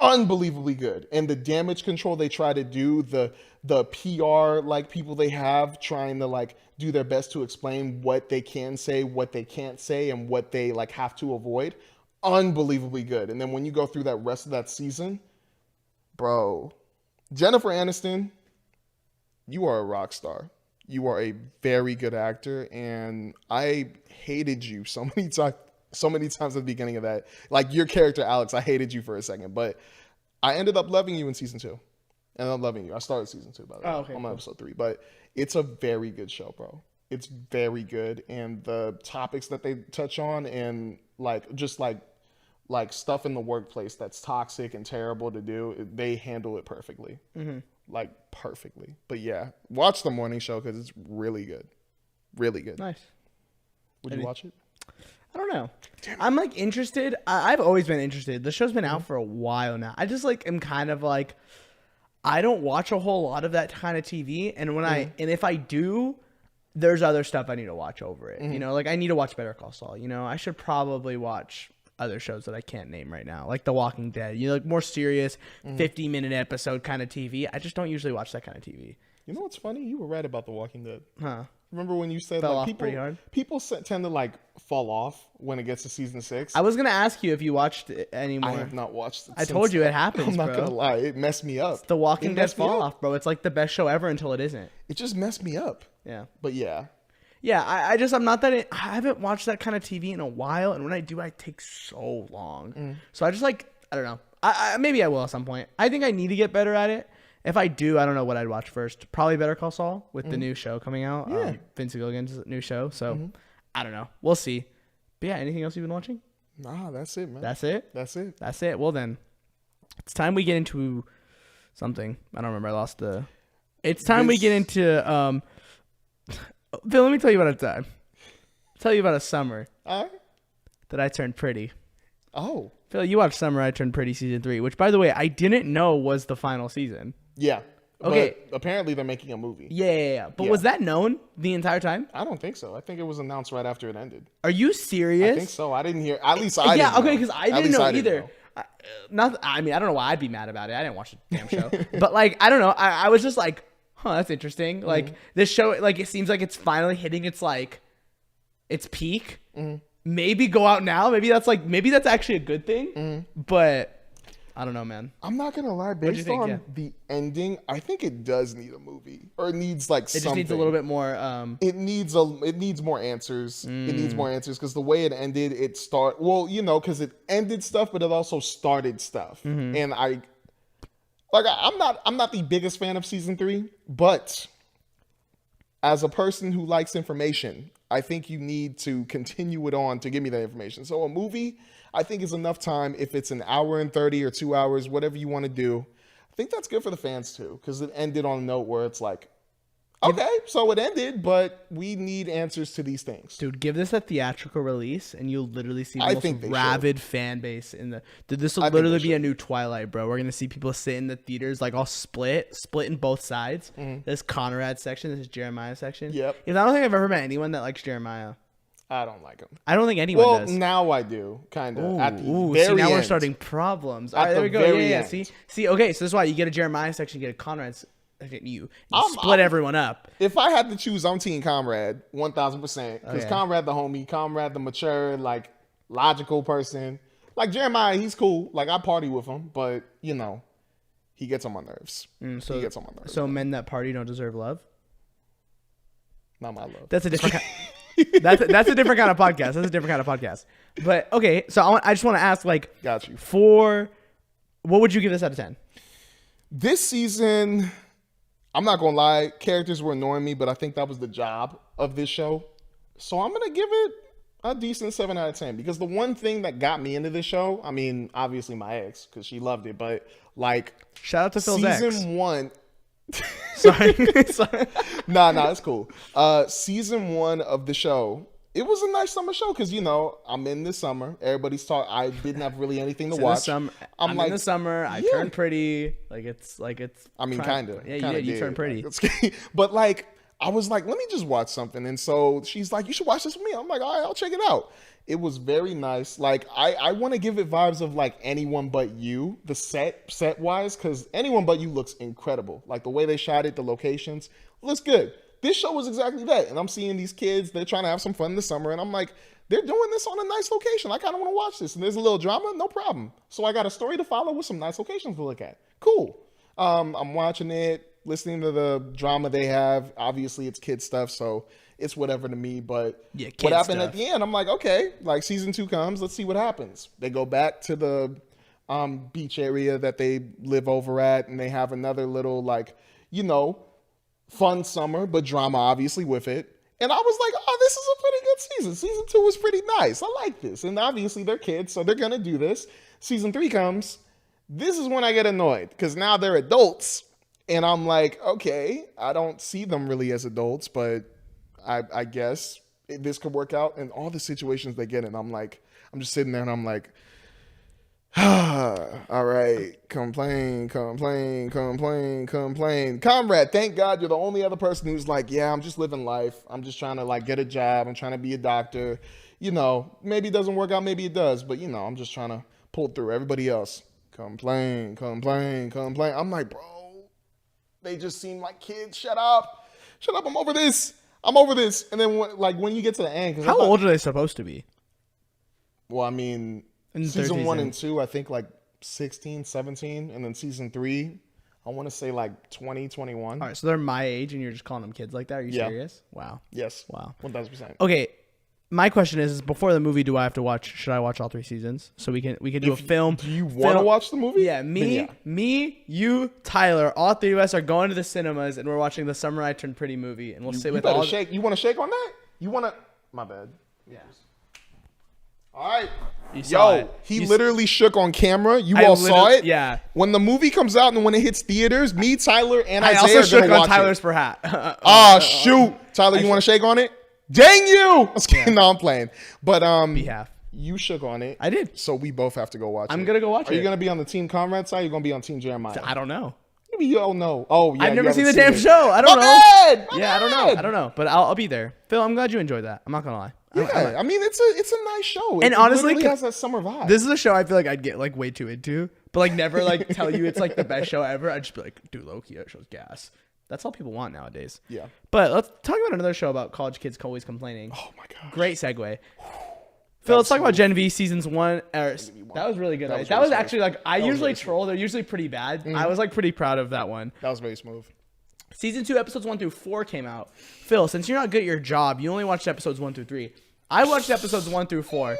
unbelievably good. And the damage control they try to do, the PR like people they have trying to like do their best to explain what they can say, what they can't say, and what they like have to avoid, unbelievably good. And then when you go through that rest of that season, bro, Jennifer Aniston, you are a rock star. You are a very good actor, and I hated you so many times at the beginning of that. Like your character, Alex, I hated you for a second, but I ended up loving you in season 2. And I'm loving you. I started season 2, by the way. Oh, okay, I'm on episode 3, but it's a very good show, bro. It's very good, and the topics that they touch on, and like just like stuff in the workplace that's toxic and terrible to do, they handle it perfectly. Mm-hmm. Like perfectly. But yeah, watch the morning show because it's really good. Really good. Nice. Would you watch it? I don't know. I'm like interested. I've always been interested. The show's been out for a while now. I just like am kind of like, I don't watch a whole lot of that kind of TV, and when and if I do, there's other stuff I need to watch over it. You know, like I need to watch Better Call Saul. You know, I should probably watch other shows that I can't name right now, like The Walking Dead. You know, like more serious 50-minute episode kind of TV. I just don't usually watch that kind of TV. You know what's funny? You were right about The Walking Dead. Huh? Remember when you said Fell like off pretty hard? People tend to like fall off when it gets to season 6. I was gonna ask you if you watched it anymore. I have not watched it. I told you it happens. I'm not bro. gonna lie, it messed me up. It's The Walking Dead fall off, bro. It's like the best show ever until it isn't. It just messed me up. Yeah. But yeah. Yeah, I'm not that. I haven't watched that kind of TV in a while, and when I do, I take so long. So I just like, I don't know. Maybe I will at some point. I think I need to get better at it. If I do, I don't know what I'd watch first. Probably Better Call Saul with the new show coming out. Yeah. Vince Gilligan's new show. So I don't know. We'll see. But yeah, anything else you've been watching? Nah, that's it, man. That's it? That's it. That's it. Well then, it's time we get into something. I don't remember. I lost the. It's time we get into. Phil, let me tell you about a time. Tell you about a summer that I turned pretty. Oh. Phil, you watched Summer I Turned Pretty season 3, which by the way, I didn't know was the final season. Yeah. Okay. But apparently they're making a movie. Yeah. But was that known the entire time? I don't think so. I think it was announced right after it ended. Are you serious? I think so. I didn't hear. At least I didn't know. Okay, because I didn't know either. I mean, I don't know why I'd be mad about it. I didn't watch the damn show. But like, I don't know. I was just like, huh, that's interesting. Like this show, like it seems like it's finally hitting its like its peak. Maybe go out now. Maybe that's actually a good thing. But I don't know, man. I'm not gonna lie. Based on the ending, I think it does need a movie, or it needs like something. It just needs a little bit more. It needs more answers. It needs more answers because the way it ended, because it ended stuff, but it also started stuff. And I'm not the biggest fan of season 3, but as a person who likes information, I think you need to continue it on to give me that information. So a movie, I think, is enough time. If it's an hour and 30 or 2 hours, whatever you want to do, I think that's good for the fans too, because it ended on a note where it's like, okay, so it ended, but we need answers to these things. Dude, give this a theatrical release, and you'll literally see the most rabid fan base in the. Dude, this will literally be a new Twilight, bro. We're gonna see people sit in the theaters like all split in both sides. This Conrad section, this is Jeremiah section. Yep. Because I don't think I've ever met anyone that likes Jeremiah. I don't like him. I don't think anyone does. Well, now I do, kind of. At the see, very now end. We're starting problems. All right, there we go. Yeah. See. Okay, so this is why you get a Jeremiah section, you get a Conrad section. You split everyone up. If I had to choose, I'm team Conrad 1,000%. Because Conrad the homie, Conrad the mature, like logical person. Like Jeremiah, he's cool. Like I party with him, but he gets on my nerves. He gets on my nerves. So men that party don't deserve love? Not my love. That's a different that's a different kind of podcast. That's a different kind of podcast. But okay, so I just want to ask, like, got you. What would you give this out of 10? This season, I'm not gonna lie, characters were annoying me, but I think that was the job of this show. So I'm gonna give it a decent 7 out of 10, because the one thing that got me into this show, I mean, obviously my ex, because she loved it, but like, shout out to Phil's ex. Season 1. Sorry. Nah, it's cool. Season 1 of the show, it was a nice summer show because I'm in this summer. Everybody's talking. I didn't have really anything to watch. I'm like, in the summer. I turned pretty. Like it's. I mean, kind of. Yeah, you turned pretty. But like, I was like, let me just watch something. And so she's like, you should watch this with me. I'm like, all right, I'll check it out. It was very nice. Like, I want to give it vibes of like Anyone But You, the set wise, because Anyone But You looks incredible. Like the way they shot it, the locations, looks good. This show was exactly that. And I'm seeing these kids, they're trying to have some fun in the summer. And I'm like, they're doing this on a nice location. I kind of want to watch this. And there's a little drama, no problem. So I got a story to follow with some nice locations to look at. Cool. I'm watching it, listening to the drama they have. Obviously, it's kid stuff, so it's whatever to me. But yeah, what happened at the end, I'm like, okay, like season 2 comes, let's see what happens. They go back to the beach area that they live over at, and they have another little, like, you know, fun summer, but drama obviously with it. And I was like, oh, this is a pretty good season. Season 2 was pretty nice. I like this. And obviously they're kids, so they're going to do this. Season 3 comes. This is when I get annoyed because now they're adults. And I'm like, okay, I don't see them really as adults, but I guess this could work out. And all the situations they get in, I'm like, I'm just sitting there and I'm like, all right, complain. Comrade, thank God you're the only other person who's like, yeah, I'm just living life. I'm just trying to like get a job. I'm trying to be a doctor. You know, maybe it doesn't work out. Maybe it does. But, you know, I'm just trying to pull through. Everybody else, complain. I'm like, bro, they just seem like kids. Shut up. I'm over this. And then when you get to the end. How old are they supposed to be? Well, I mean, season 1 and 2, I think like 16, 17. And then season 3, I want to say like 20, 21. All right, so they're my age and you're just calling them kids like that? Are you serious? Wow. Yes. Wow. 1000%. Okay, my question is before the movie, should I watch all 3 seasons? So we can do a film. Do you want to watch the movie? Yeah, me, you, Tyler, all 3 of us are going to the cinemas and we're watching the Summer I Turned Pretty movie. And we'll sit with all... Shake. You want to shake on that? You want to... My bad. Yeah. All right. Yo, he literally shook on camera. You all saw it? Yeah. When the movie comes out and when it hits theaters, me, Tyler, and I Isaiah also shook watch on Tyler's it. per hat. Shoot. Tyler, you want to shake on it? Dang you! No, I'm playing. But Behalf. you shook on it. I did. So we both have to go watch it. I'm going to go watch it. Are you going to be on the Team Conrad side or are you going to be on Team Jeremiah? I don't know. Maybe you don't know. Oh, yeah. I've never seen the damn show. I don't know. I don't know. But I'll be there. Phil, I'm glad you enjoyed that. I'm not going to lie. Yeah, I mean, it's a nice show. And honestly, it has that summer vibe. This is a show I feel like I'd get like way too into, but like never like tell you it's like the best show ever. I'd just be like, dude, low-key, that show's gas. That's all people want nowadays. Yeah. But let's talk about another show about college kids always complaining. Oh my gosh. Great segue. Phil, let's talk about Gen V seasons 1. That was really good. That was actually like I usually troll. They're usually pretty bad. Mm-hmm. I was like pretty proud of that one. That was very smooth. Season 2 episodes 1 through 4 came out. Phil, since you're not good at your job, you only watched episodes 1 through 3. I watched episodes 1 through 4,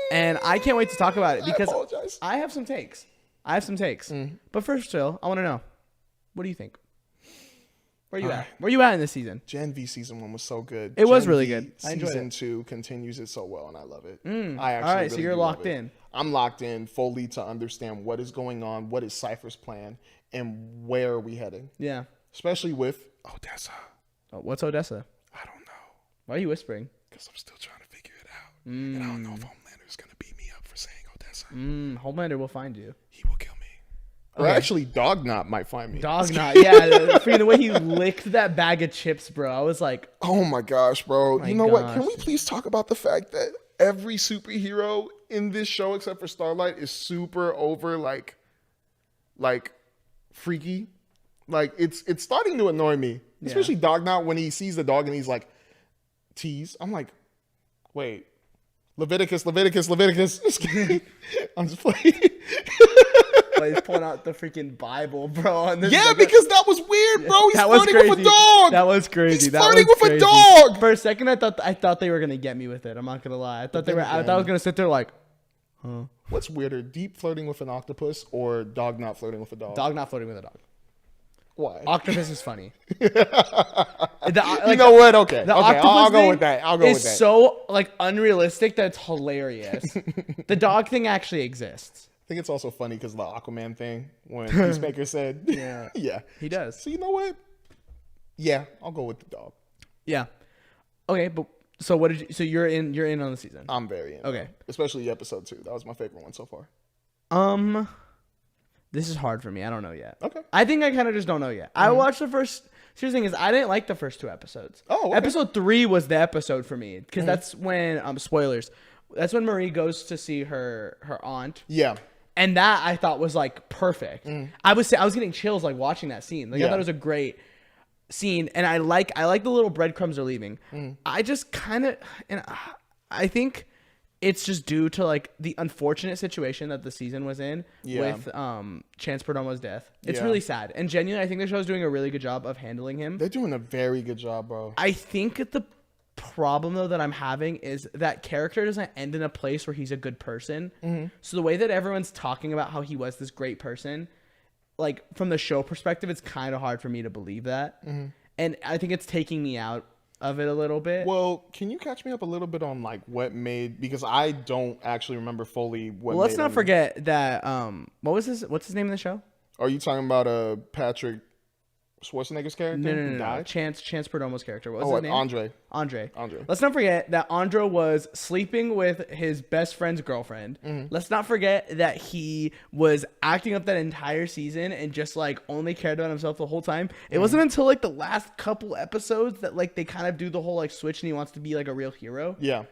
and I can't wait to talk about it because I have some takes. But first, Phil, I want to know, what do you think? Where are you at? Where are you at in this season? Gen V season 1 was so good. It was really good. I enjoyed it. Season 2 continues it so well, and I love it. I actually all right, so you're locked in. I'm locked in fully to understand what is going on, what is Cypher's plan, and where are we heading. Yeah. Especially with Odessa. Oh, what's Odessa? I don't know. Why are you whispering? Because I'm still trying to figure it out. And I don't know if Homelander's going to beat me up for saying Odessa. Homelander will find you. He will kill me. Okay. Or actually, Dognot might find me. Dognot, yeah. The way he licked that bag of chips, bro. I was like... Oh my gosh, bro. You know what? Can we please talk about the fact that every superhero in this show, except for Starlight, is super over, like freaky? Like, it's starting to annoy me. Yeah. Especially Dognot when he sees the dog and he's like, tease. I'm like, wait, Leviticus. I'm just playing. He's pulling out the freaking Bible, bro. Because that was weird, bro. He's flirting with a dog. That was crazy. He's flirting with a dog. For a second, I thought they were gonna get me with it. I'm not gonna lie. I thought I was gonna sit there like, huh? What's weirder, Deep flirting with an octopus or Dog not flirting with a dog? Dog not flirting with a dog. Why? Octopus is funny. You know what? Okay. I'll go with that. It's so like unrealistic that it's hilarious. The dog thing actually exists. I think it's also funny because the Aquaman thing when Peacemaker said, yeah, he does. So you know what? Yeah, I'll go with the dog. Yeah. Okay, but so what did you? So you're in on the season. I'm very in. Okay, especially episode 2. That was my favorite one so far. This is hard for me. I don't know yet. Okay. I think I kind of just don't know yet. I watched the first Serious thing is, I didn't like the first 2 episodes. Oh, okay. Episode 3 was the episode for me because that's when spoilers. That's when Marie goes to see her aunt. Yeah. And that I thought was like perfect. I was getting chills like watching that scene. Like I thought it was a great scene, and I like the little breadcrumbs they're leaving. I just kind of, and I think it's just due to like the unfortunate situation that the season was in with Chance Perdomo's death. It's really sad, and genuinely, I think the show's doing a really good job of handling him. They're doing a very good job, bro. I think the problem though that I'm having is that character doesn't end in a place where he's a good person. So the way that everyone's talking about how he was this great person, like from the show perspective, it's kind of hard for me to believe that. And I think it's taking me out of it a little bit. Well, can you catch me up a little bit on like what made, because I don't actually remember fully what. Well, let's not forget that what's his name in the show? Are you talking about Patrick Schwarzenegger's character? No. Chance Perdomo's character. What was his name? Andre. Let's not forget that Andre was sleeping with his best friend's girlfriend. Let's not forget that he was acting up that entire season and just like only cared about himself the whole time. It wasn't until like the last couple episodes that like they kind of do the whole like switch and he wants to be like a real hero. Yeah.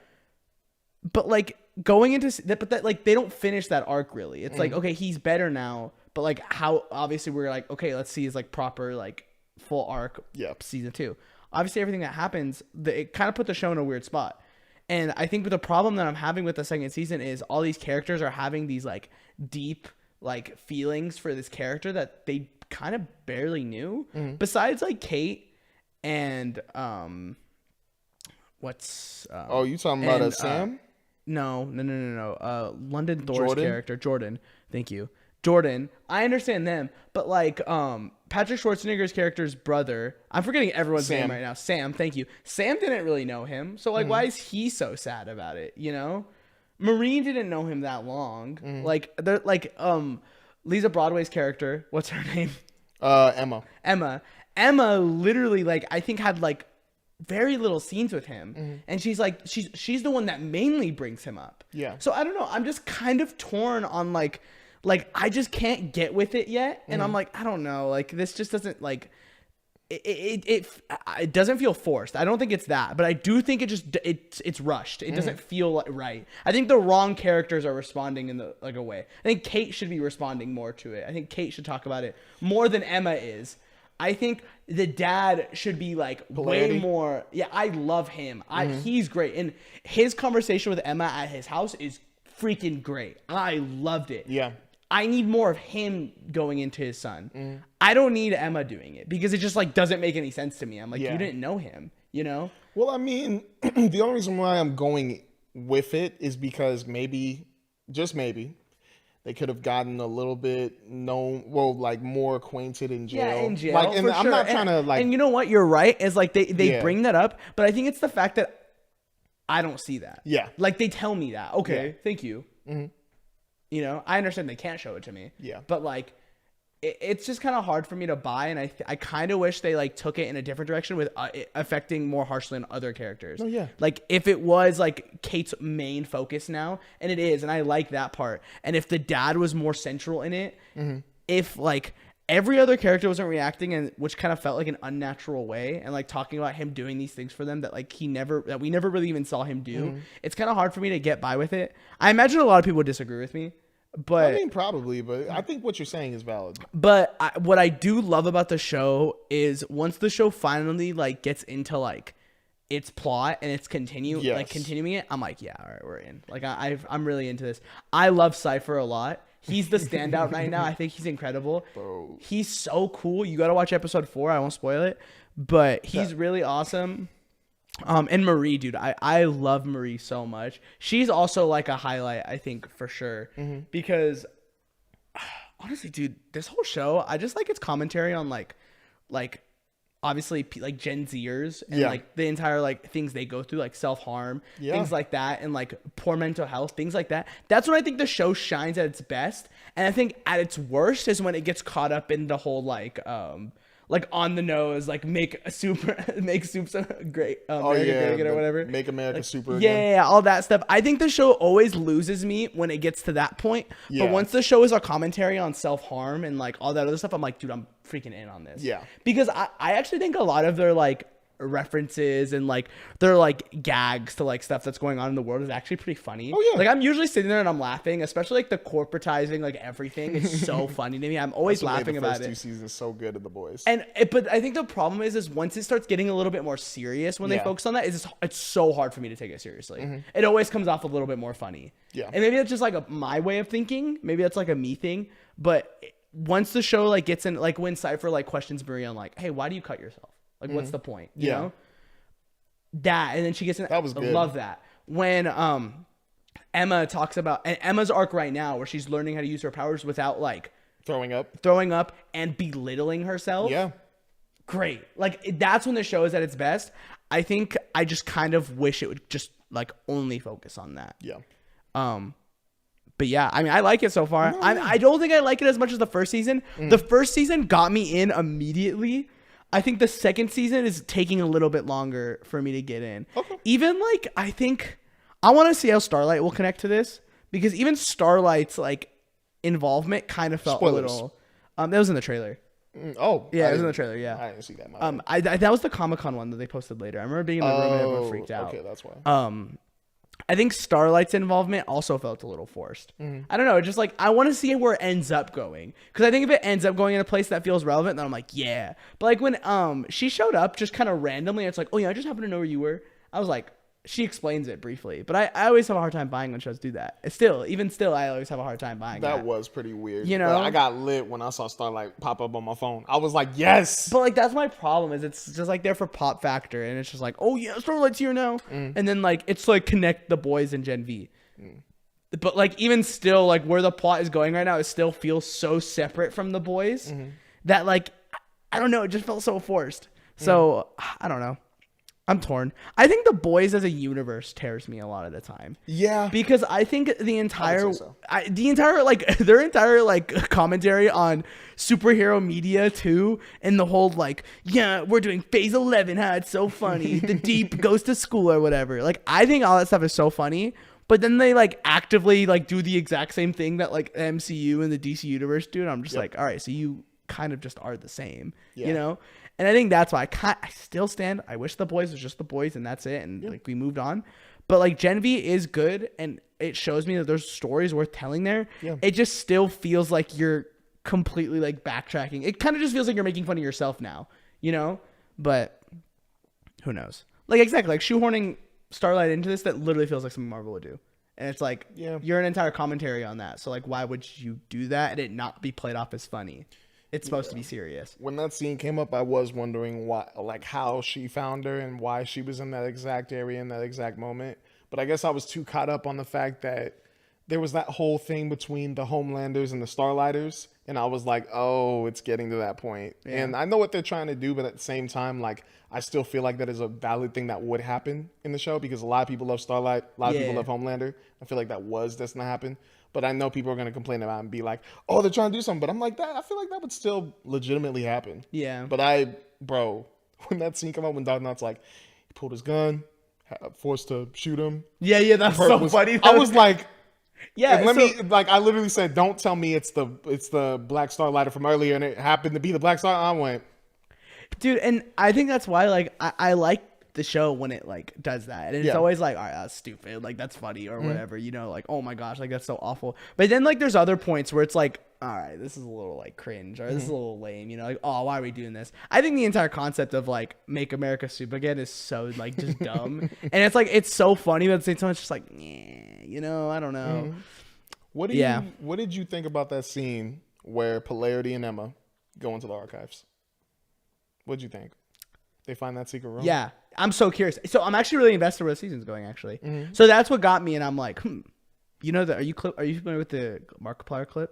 But like going into that, but that like they don't finish that arc really. It's like, okay, he's better now. But like how obviously we're like, okay, let's see his like proper like full arc season 2. Obviously everything that happens, it kind of put the show in a weird spot. And I think the problem that I'm having with the second season is all these characters are having these like deep like feelings for this character that they kind of barely knew. Besides like Kate and you talking about Sam? No. London Thor's character, Jordan. Thank you. Jordan, I understand them, but like Patrick Schwarzenegger's character's brother, I'm forgetting everyone's name right now. Sam, thank you. Sam didn't really know him, so like why is he so sad about it, you know? Marie didn't know him that long. Like they're like Lisa Broadway's character, what's her name? Emma literally like I think had like very little scenes with him, and she's like she's the one that mainly brings him up. Yeah. So I don't know, I'm just kind of torn on like I just can't get with it yet, and I'm like, I don't know, like this just doesn't like it doesn't feel forced. I don't think it's that, but I do think it's rushed. It doesn't feel right. I think the wrong characters are responding in the like a way. I think Kate should be responding more to it. I think Kate should talk about it more than Emma is. I think the dad should be like way more. Yeah, I love him. He's great, and his conversation with Emma at his house is freaking great. I loved it. Yeah. I need more of him going into his son. I don't need Emma doing it because it just like doesn't make any sense to me. I'm like, you didn't know him, you know? Well, I mean, the only reason why I'm going with it is because maybe, just maybe, they could have gotten a little bit like more acquainted in jail. Yeah, in jail. Like, and I'm not trying to like. And you know what? You're right. Is like they bring that up, but I think it's the fact that I don't see that. Yeah. Like they tell me that. Okay, thank you. You know, I understand they can't show it to me. Yeah. But like, it's just kind of hard for me to buy, and I kind of wish they like took it in a different direction with it affecting more harshly on other characters. Oh yeah. Like if it was like Kate's main focus now, and it is, and I like that part. And if the dad was more central in it, if like every other character wasn't reacting, and which kind of felt like an unnatural way, and like talking about him doing these things for them that like we never really even saw him do. It's kind of hard for me to get by with it. I imagine a lot of people would disagree with me. But I mean, probably, but I think what you're saying is valid. But what I do love about the show is once the show finally like gets into like its plot and it's continuing it, I'm like, yeah, all right, we're in. Like I'm really into this. I love Cypher a lot. He's the standout right now. I think he's incredible. Bro. He's so cool. You got to watch episode 4. I won't spoil it, but he's really awesome. And Marie, dude, I love Marie so much. She's also like a highlight, I think, for sure. Because honestly, dude, this whole show, I just like its commentary on like obviously like Gen Zers and like the entire like things they go through, like self-harm, things like that, and like poor mental health, things like that. That's when I think the show shines at its best. And I think at its worst is when it gets caught up in the whole like like on the nose, like make soup so great, Oh America yeah, great again or whatever. Make America Like, super again. yeah, all that stuff. I think the show always loses me when it gets to that point. Yeah. But once the show is a commentary on self-harm and like all that other stuff, I'm like, dude, I'm freaking in on this. Yeah. Because I actually think a lot of their like references and like their like gags to like stuff that's going on in the world is actually pretty funny. Oh yeah. Like I'm usually sitting there and I'm laughing, especially like the corporatizing like everything is so funny to me. I'm always laughing about the it. first 2 seasons so good of The Boys. But I think the problem is once it starts getting a little bit more serious when they focus on that, it's so hard for me to take it seriously. It always comes off a little bit more funny. Yeah. And maybe that's just like my way of thinking. Maybe that's like a me thing. But once the show like gets in, like when Cypher like questions Maria on like, hey, why do you cut yourself? Like, what's the point? You know? That, and then she gets in. That was good. I love that. When Emma talks about, and Emma's arc right now where she's learning how to use her powers without like throwing up and belittling herself. Yeah. Great. Like that's when the show is at its best. I think I just kind of wish it would just like only focus on that. Yeah. But yeah, I mean, I like it so far. I don't think I like it as much as the first season. The first season got me in immediately. I think the second season is taking a little bit longer for me to get in. Okay. Even like, I think I want to see how Starlight will connect to this because even Starlight's like involvement kind of felt a little. That was in the trailer. Oh yeah, it was in the trailer. Yeah, I didn't see that. That was the Comic-Con one that they posted later. I remember being in the room and everyone freaked out. Okay, that's why. I think Starlight's involvement also felt a little forced. I don't know. Just like I want to see where it ends up going because I think if it ends up going in a place that feels relevant, then I'm like, yeah. But like when she showed up just kind of randomly, and it's like, oh yeah, I just happened to know where you were. I was like, she explains it briefly, but I always have a hard time buying when shows do that. Even still, I always have a hard time buying that. That was pretty weird. You know, but I got lit when I saw Starlight pop up on my phone. I was like, yes. But like that's my problem is it's just like there for pop factor, and it's just like, oh yeah, Starlight's here now, and then like it's like connect the boys and Gen V. But like even still, like where the plot is going right now, it still feels so separate from the boys that like I don't know, it just felt so forced. So I don't know. I'm torn. I think the boys as a universe tears me a lot of the time. Yeah. Because I think the entire, like their entire like commentary on superhero media too, and the whole like, yeah, we're doing phase 11. It's so funny. The Deep goes to school or whatever. Like, I think all that stuff is so funny. But then they like actively like do the exact same thing that like MCU and the DC universe do. And I'm just like, all right, so you kind of just are the same, you know? And I think that's why I still stand. I wish the boys was just the boys and that's it. And like we moved on. But like Gen V is good and it shows me that there's stories worth telling there. Yeah. It just still feels like you're completely like backtracking. It kind of just feels like you're making fun of yourself now, you know? But who knows? Like exactly, like shoehorning Starlight into this, that literally feels like something Marvel would do. And it's like, you're an entire commentary on that. So like, why would you do that and it not be played off as funny? It's supposed to be serious. When that scene came up, I was wondering why, like how she found her and why she was in that exact area in that exact moment. But I guess I was too caught up on the fact that there was that whole thing between the Homelanders and the Starlighters. And I was like, oh, it's getting to that point. Yeah. And I know what they're trying to do, but at the same time, like, I still feel like that is a valid thing that would happen in the show because a lot of people love Starlight. A lot of people love Homelander. I feel like that was destined to happen. But I know people are going to complain about it and be like, oh, they're trying to do something. But I'm like, I feel like that would still legitimately happen. Yeah. But when that scene came out, when Doc Knott's like, he pulled his gun, forced to shoot him. Yeah, that's so funny. I was like, I literally said, don't tell me it's the Black Starlighter from earlier and it happened to be the Black Star. I went. Dude, and I think that's why, like, I like the show when it like does that, and it's always like, all right, that's stupid, like that's funny or whatever, you know, like, oh my gosh, like that's so awful. But then like there's other points where it's like, all right, this is a little like cringe or this is a little lame, you know, like, oh, why are we doing this? I think the entire concept of like make America soup again is so like just dumb, and it's like it's so funny, but at the same time it's just like, you know, I don't know. What did you think about that scene where Polarity and Emma go into the archives? What'd you think? They find that secret room? Yeah. I'm so curious. So I'm actually really invested where the season's going, actually. So that's what got me, and I'm like, you know, are you familiar with the Markiplier clip?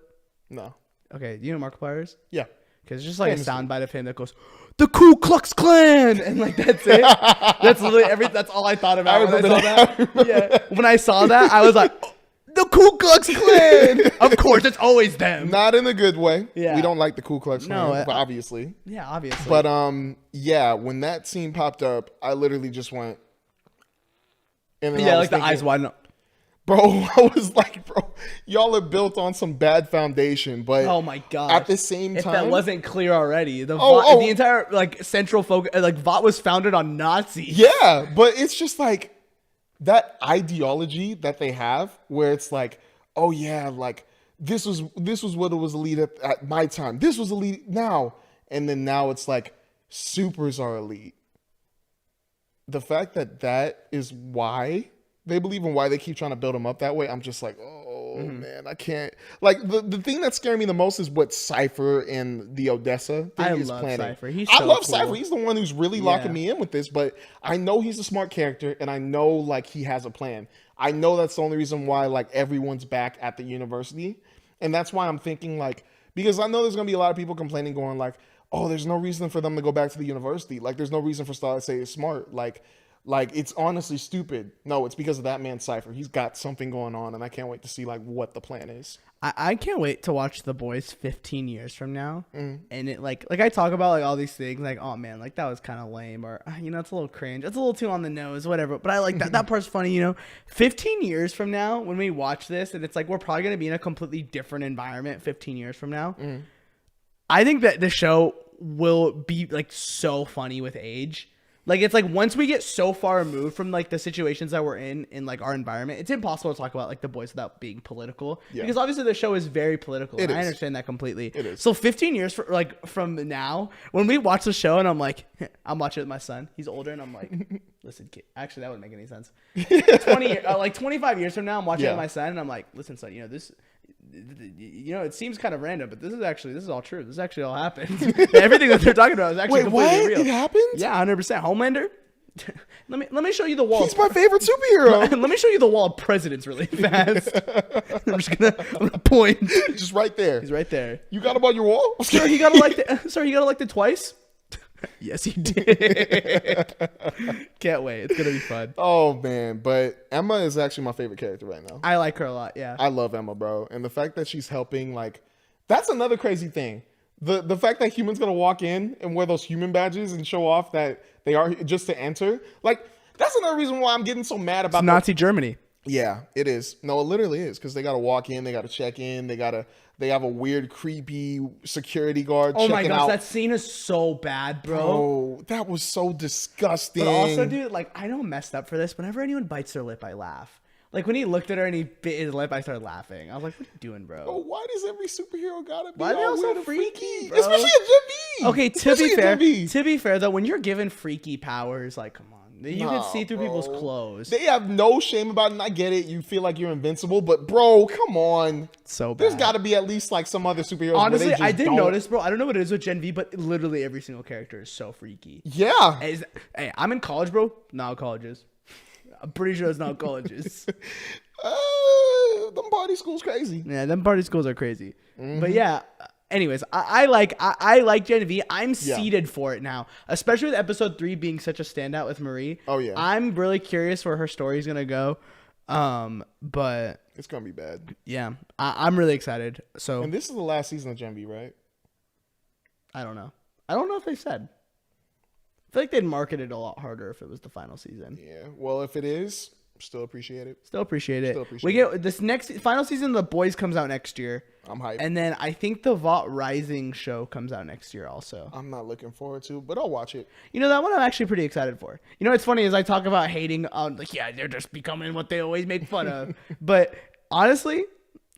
No. Okay, do you know Markiplier is? Yeah. Because it's just like a soundbite of him that goes, the Ku Klux Klan, and like that's it. That's literally that's all I thought about when I saw that. Yeah. When I saw that, I was like, oh, The Ku Klux Klan. Of course, it's always them. Not in a good way. Yeah. We don't like the Ku Klux Klan, No, but obviously. Yeah, obviously. But yeah, when that scene popped up, I literally just went. And then yeah, I was like the eyes wide. Bro, I was like, bro, y'all are built on some bad foundation. But oh my god! at the same time, if that wasn't clear already, the entire like central focus, like Vought was founded on Nazis. Yeah, but it's just like that ideology that they have, where it's like, oh yeah, like this was what it was elite at my time. This was elite now, and then now it's like supers are elite. The fact that is why they believe and why they keep trying to build them up that way, I'm just like, oh man, I can't. Like the thing that's scaring me the most is what Cypher and the Odessa thing is planning. Cypher. I love Cypher. He's the one who's really locking me in with this, but I know he's a smart character and I know like he has a plan. I know that's the only reason why like everyone's back at the university. And that's why I'm thinking like, because I know there's gonna be a lot of people complaining going like, oh, there's no reason for them to go back to the university. Like there's no reason for Star to say it's smart. Like it's honestly stupid. No, it's because of that man Cypher. He's got something going on, and I can't wait to see like what the plan is. I can't wait to watch The Boys 15 years from now. And it like I talk about like all these things like, oh man, like that was kind of lame, or you know, it's a little cringe, it's a little too on the nose, whatever. But I like that part's funny, you know. 15 years from now, when we watch this, and it's like we're probably gonna be in a completely different environment 15 years from now. I think that the show will be like so funny with age. Like it's like once we get so far removed from like the situations that we're in like our environment, it's impossible to talk about like The Boys without being political. Yeah. Because obviously the show is very political. And I understand that completely. It is. So 15 years from now, when we watch the show and I'm like, I'm watching it with my son. He's older and I'm like, listen, kid. Actually, that wouldn't make any sense. 25 years from now, I'm watching it with my son and I'm like, listen, son, you know this. You know, it seems kind of random, but this is all true. This actually all happened. Everything that they're talking about is actually completely real. It happened? Yeah, 100%. Homelander. let me show you the wall. He's my favorite superhero. Let me show you the wall of presidents really fast. I'm gonna point. Just right there. He's right there. You got him on your wall? Sir, he got elected. Sir, he got elected twice. Yes, he did. Can't wait. It's gonna be fun. Oh man, but Emma is actually my favorite character right now. I like her a lot. Yeah, I love Emma, bro, and the fact that she's helping, like, that's another crazy thing. The fact that humans gonna walk in and wear those human badges and show off that they are just to enter, like, that's another reason why I'm getting so mad about Nazi Germany. Yeah, it is. No, it literally is, because they gotta walk in, they gotta check in, they have a weird, creepy security guard. Oh my gosh, that scene is so bad, bro. Oh, that was so disgusting. But also, dude, like, I know I'm messed up for this. Whenever anyone bites their lip, I laugh. Like, when he looked at her and he bit his lip, I started laughing. I was like, what are you doing, bro? Oh, why does every superhero gotta be why are they all so freaky? bro? Especially a Gen V. Okay, to be fair, though, when you're given freaky powers, like, come on. You can see through people's clothes. They have no shame about it, and I get it. You feel like you're invincible, but bro, come on. So bad. There's got to be at least like some other superheroes. Honestly, I did notice, bro. I don't know what it is with Gen V, but literally every single character is so freaky. Yeah. Hey, I'm in college, bro. Not colleges. I'm pretty sure it's not colleges. Them party schools crazy. Yeah, them party schools are crazy. But yeah. Anyways, I like Gen V. I'm seated for it now, especially with episode 3 being such a standout with Marie. Oh yeah, I'm really curious where her story is gonna go. But it's gonna be bad. Yeah, I'm really excited. So, and this is the last season of Gen V, right? I don't know. I don't know if they said. I feel like they'd market it a lot harder if it was the final season. Yeah. Well, if it is, still appreciate it. Still appreciate it. We get this next final season of The Boys comes out next year. I'm hyped. And then I think the Vought Rising show comes out next year also. I'm not looking forward to, but I'll watch it. You know, that one I'm actually pretty excited for. You know, what's funny is I talk about hating on, like, yeah, they're just becoming what they always make fun of. But honestly,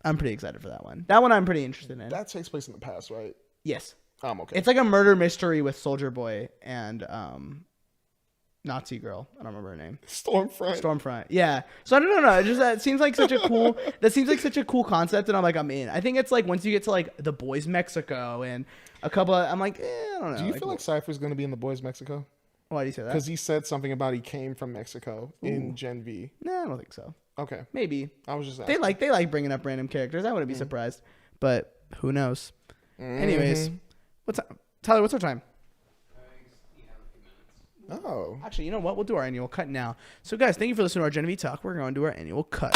I'm pretty excited for that one. That one I'm pretty interested in. That takes place in the past, right? Yes. I'm okay. It's like a murder mystery with Soldier Boy and Nazi girl. I don't remember her name. Stormfront. Yeah. So I don't know. It just that seems like such a cool. That seems like such a cool concept, and I'm in. I think it's like once you get to like The Boys Mexico and a couple. I'm like, I don't know. Do you feel like Cypher's gonna be in The Boys Mexico? Why do you say that? Because he said something about he came from Mexico in Gen V. No, I don't think so. Okay. Maybe. I was just asking. They like bringing up random characters. I wouldn't be surprised, but who knows? Anyways, Tyler? What's our time? Oh. Actually, you know what? We'll do our annual cut now. So, guys, thank you for listening to our Gen V Talk. We're going to do our annual cut.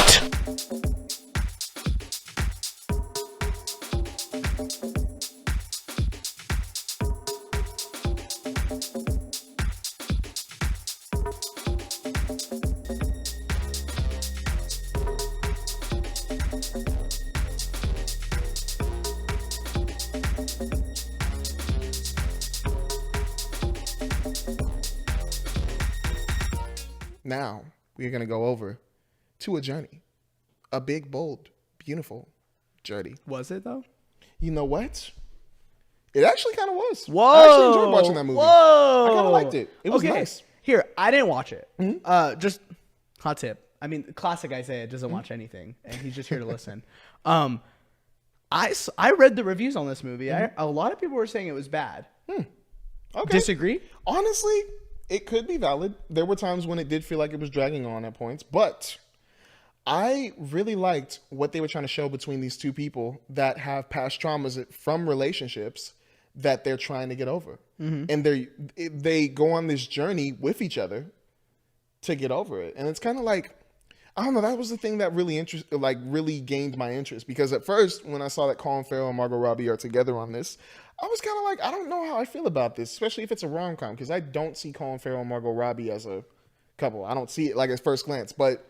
Now we're going to go over to a journey. A big, bold, beautiful journey. Was it though? You know what? It actually kind of was. Whoa! I actually enjoyed watching that movie. Whoa! I kind of liked it. It was okay. nice. Here, I didn't watch it. Just hot tip. I mean, classic Isaiah doesn't watch anything, and he's just here to listen. I read the reviews on this movie. A lot of people were saying it was bad. Okay. Disagree? Honestly, it could be valid. There were times when it did feel like it was dragging on at points, but I really liked what they were trying to show between these two people that have past traumas from relationships that they're trying to get over. And they go on this journey with each other to get over it. And it's kind of like, I don't know, that was the thing that really gained my interest, because at first when I saw that Colin Farrell and Margot Robbie are together on this, I was kind of like, I don't know how I feel about this, especially if it's a rom-com, because I don't see Colin Farrell and Margot Robbie as a couple. I don't see it like at first glance. But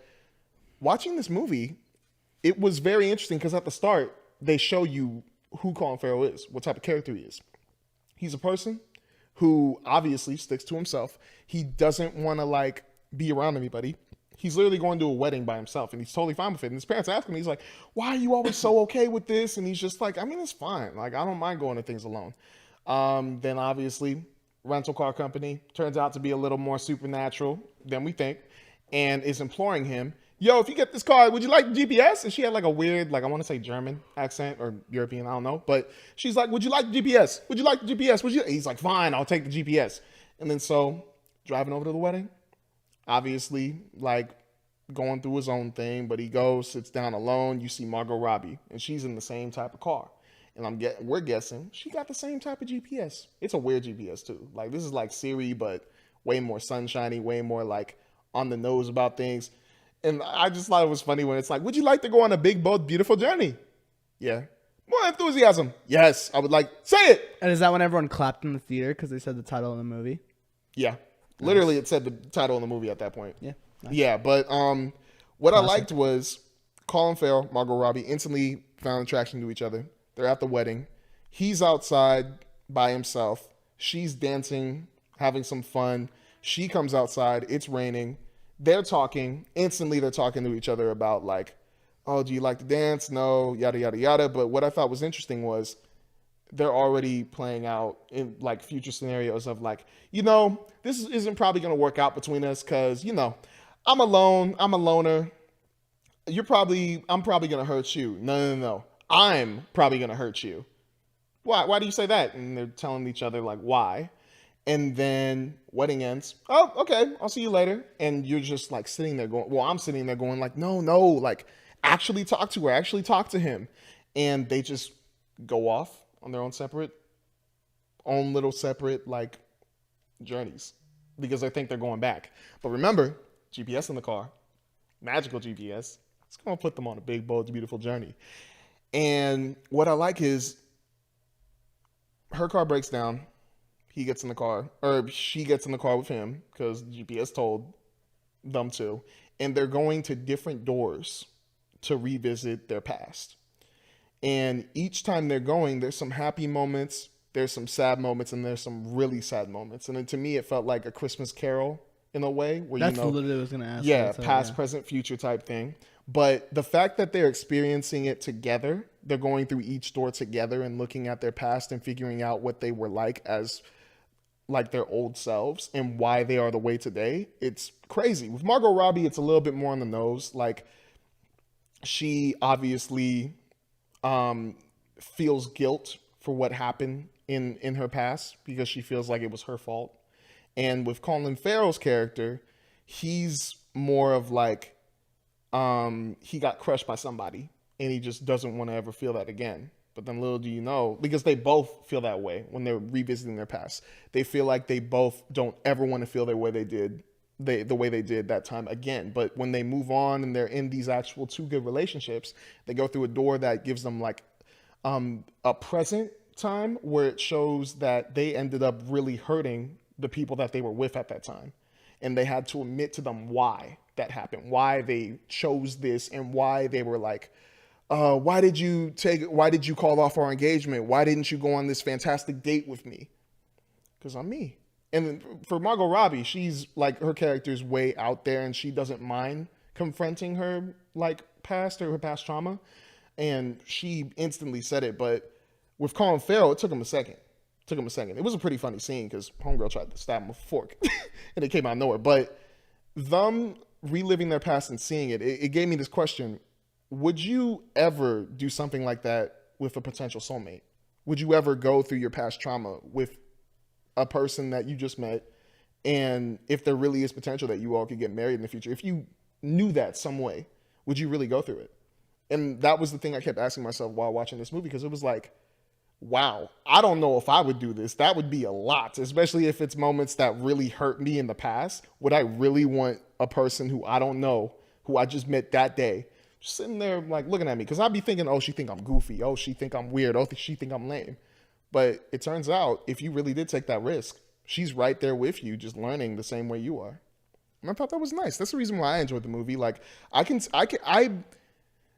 watching this movie, it was very interesting because at the start, they show you who Colin Farrell is, what type of character he is. He's a person who obviously sticks to himself. He doesn't want to be around anybody. He's literally going to a wedding by himself, and he's totally fine with it. And his parents ask him, he's like, why are you always so okay with this? And he's just like, I mean, it's fine. I don't mind going to things alone. Then obviously, rental car company turns out to be a little more supernatural than we think, and is imploring him, yo, if you get this car, would you like the GPS? And she had a weird, I want to say German accent or European, I don't know. But she's like, would you like the GPS? Would you like the GPS? He's like, fine, I'll take the GPS. And then so driving over to the wedding, obviously going through his own thing, but he goes, sits down alone. You see Margot Robbie, and she's in the same type of car. And we're guessing she got the same type of GPS. It's a weird GPS too. This is like Siri, but way more sunshiny, way more on the nose about things. And I just thought it was funny when it's like, would you like to go on a big, bold, beautiful journey? Yeah. More enthusiasm. Yes, I would say it. And is that when everyone clapped in the theater because they said the title of the movie? Yeah. Nice. Literally, it said the title of the movie at that point. Yeah. Nice. Yeah, but what I liked was Colin Farrell, Margot Robbie instantly found attraction to each other. They're at the wedding. He's outside by himself. She's dancing, having some fun. She comes outside. It's raining. They're talking. Instantly, they're talking to each other about oh, do you like to dance? No, yada, yada, yada. But what I thought was interesting was they're already playing out in future scenarios of this isn't probably going to work out between us because, I'm alone. I'm a loner. I'm probably going to hurt you. No. I'm probably going to hurt you. Why do you say that? And they're telling each other why. And then wedding ends. Oh, okay. I'll see you later. And you're just sitting there going, well, I'm sitting there going no, actually talk to her, actually talk to him. And they just go off on their own little separate journeys because they think they're going back. But remember, GPS in the car, magical GPS. It's going to put them on a big, bold, beautiful journey. And what I like is her car breaks down. He gets in the car, or she gets in the car with him because GPS told them to. And they're going to different doors to revisit their past. And each time they're going, there's some happy moments, there's some sad moments, and there's some really sad moments. And then to me, it felt like a Christmas Carol in a way. Where That's literally what I was going to ask. Yeah, past, present, future type thing. But the fact that they're experiencing it together, they're going through each door together and looking at their past and figuring out what they were as their old selves and why they are the way today. It's crazy. With Margot Robbie, it's a little bit more on the nose. She obviously feels guilt for what happened in her past because she feels like it was her fault. And with Colin Farrell's character, he's more of he got crushed by somebody and he just doesn't want to ever feel that again. But then little do you know, because they both feel that way when they're revisiting their past. They feel like they both don't ever want to feel the way they did that time again. But when they move on and they're in these actual two good relationships, they go through a door that gives them a present time where it shows that they ended up really hurting the people that they were with at that time. And they had to admit to them why that happened, why they chose this, and why they were like, why did you call off our engagement? Why didn't you go on this fantastic date with me? Because I'm me. And for Margot Robbie, she's like, her character's way out there and she doesn't mind confronting her like past or her past trauma. And she instantly said it. But with Colin Farrell, it took him a second. It was a pretty funny scene because homegirl tried to stab him with a fork and it came out of nowhere. But them reliving their past and seeing it gave me this question. Would you ever do something like that with a potential soulmate? Would you ever go through your past trauma with a person that you just met? And if there really is potential that you all could get married in the future, if you knew that some way, would you really go through it? And that was the thing I kept asking myself while watching this movie, because it was like, wow, I don't know if I would do this. That would be a lot, especially if it's moments that really hurt me in the past. Would I really want a person who I don't know, who I just met that day, just sitting there like looking at me? Because I'd be thinking, oh, she think I'm goofy. Oh, she think I'm weird. Oh, she think I'm lame. But it turns out, if you really did take that risk, she's right there with you, just learning the same way you are. And I thought that was nice. That's the reason why I enjoyed the movie. Like,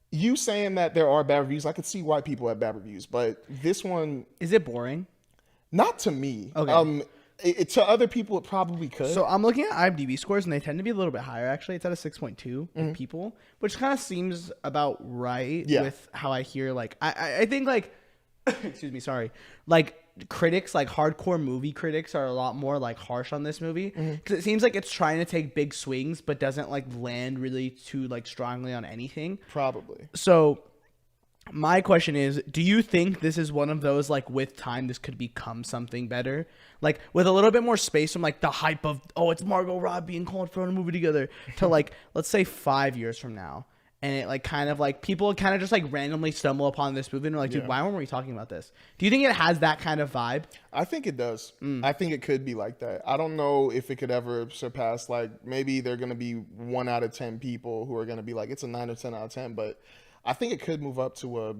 you saying that there are bad reviews, I could see why people have bad reviews, but this one... Is it boring? Not to me. Okay. To other people, it probably could. So I'm looking at IMDb scores, and they tend to be a little bit higher, actually. It's at a 6.2 in people, which kind of seems about right with how I hear, like... I think, like... excuse me, sorry. Like, critics, like hardcore movie critics, are a lot more like harsh on this movie, because it seems like it's trying to take big swings but doesn't like land really too like strongly on anything. Probably. So my question is, do you think this is one of those, like, with time this could become something better, like with a little bit more space from like the hype of, oh, it's Margot Robbie and Colin Farrell in a movie together, to like, let's say 5 years from now, and it like kind of like people kind of just like randomly stumble upon this movie and are like, dude, why weren't we talking about this? Do you think it has that kind of vibe? I think it does. I think it could be like that. I don't know if it could ever surpass, like, maybe they're going to be 1 out of 10 people who are going to be like, it's a 9 or 10 out of 10, but I think it could move up to a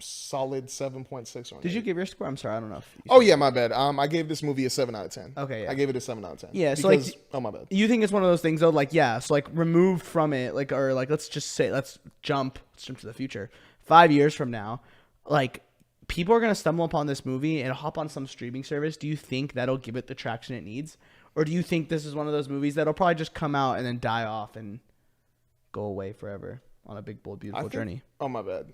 solid 7.6 on Did you give your score? I'm sorry, I don't know if oh yeah, my bad. I gave this movie a 7 out of 10. Okay, yeah. I gave it a 7 out of 10. Yeah, so because, like, oh my bad. You think it's one of those things though, like, yeah, so like removed from it, like, or like, let's jump to the future. 5 years from now, like, people are gonna stumble upon this movie and hop on some streaming service. Do you think that'll give it the traction it needs, or do you think this is one of those movies that'll probably just come out and then die off and go away forever on a big, bold, beautiful journey? Oh my bad.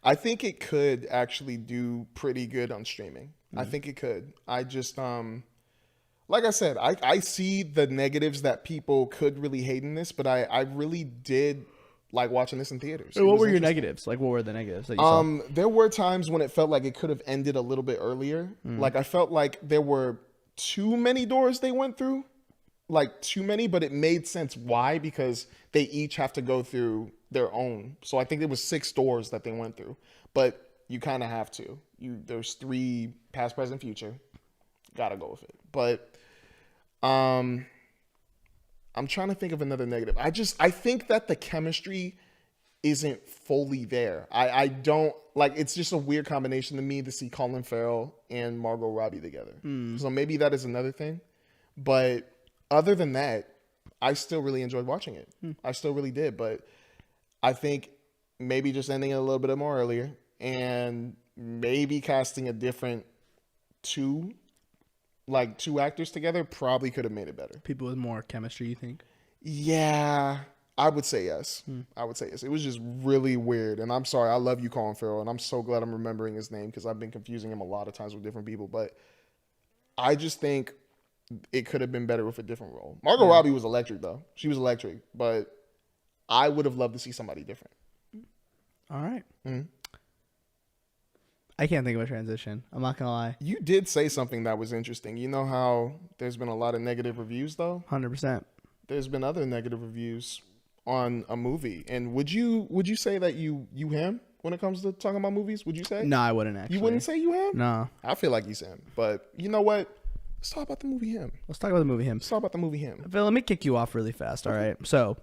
I think it could actually do pretty good on streaming. I think it could. I just, like I said, I see the negatives that people could really hate in this, but I really did like watching this in theaters. So what were your negatives? Like, what were the negatives that you saw? There were times when it felt like it could have ended a little bit earlier. Like, I felt like there were too many doors they went through. Like, too many, but it made sense why, because they each have to go through their own. So I think there was 6 doors that they went through, but you kind of have to. There's 3 past, present, future. Gotta go with it. But I'm trying to think of another negative. I think that the chemistry isn't fully there. I don't like. It's just a weird combination to me to see Colin Farrell and Margot Robbie together. So maybe that is another thing. But other than that, I still really enjoyed watching it. I still really did. But I think maybe just ending it a little bit more earlier and maybe casting a different 2 actors together probably could have made it better. People with more chemistry, you think? Yeah, I would say yes. I would say yes. It was just really weird. And I'm sorry. I love you, Colin Farrell. And I'm so glad I'm remembering his name, because I've been confusing him a lot of times with different people. But I just think it could have been better with a different role. Margot Robbie was electric, though. She was electric. But I would have loved to see somebody different. All right. I can't think of a transition. I'm not going to lie. You did say something that was interesting. You know how there's been a lot of negative reviews, though? 100%. There's been other negative reviews on a movie. And would you say that you him when it comes to talking about movies? Would you say? No, I wouldn't, actually. You wouldn't say you him? No. I feel like he's him. But you know what? Let's talk about the movie Him. Let's talk about the movie Him. Let's talk about the movie Him. Phil, let me kick you off really fast, all right? So,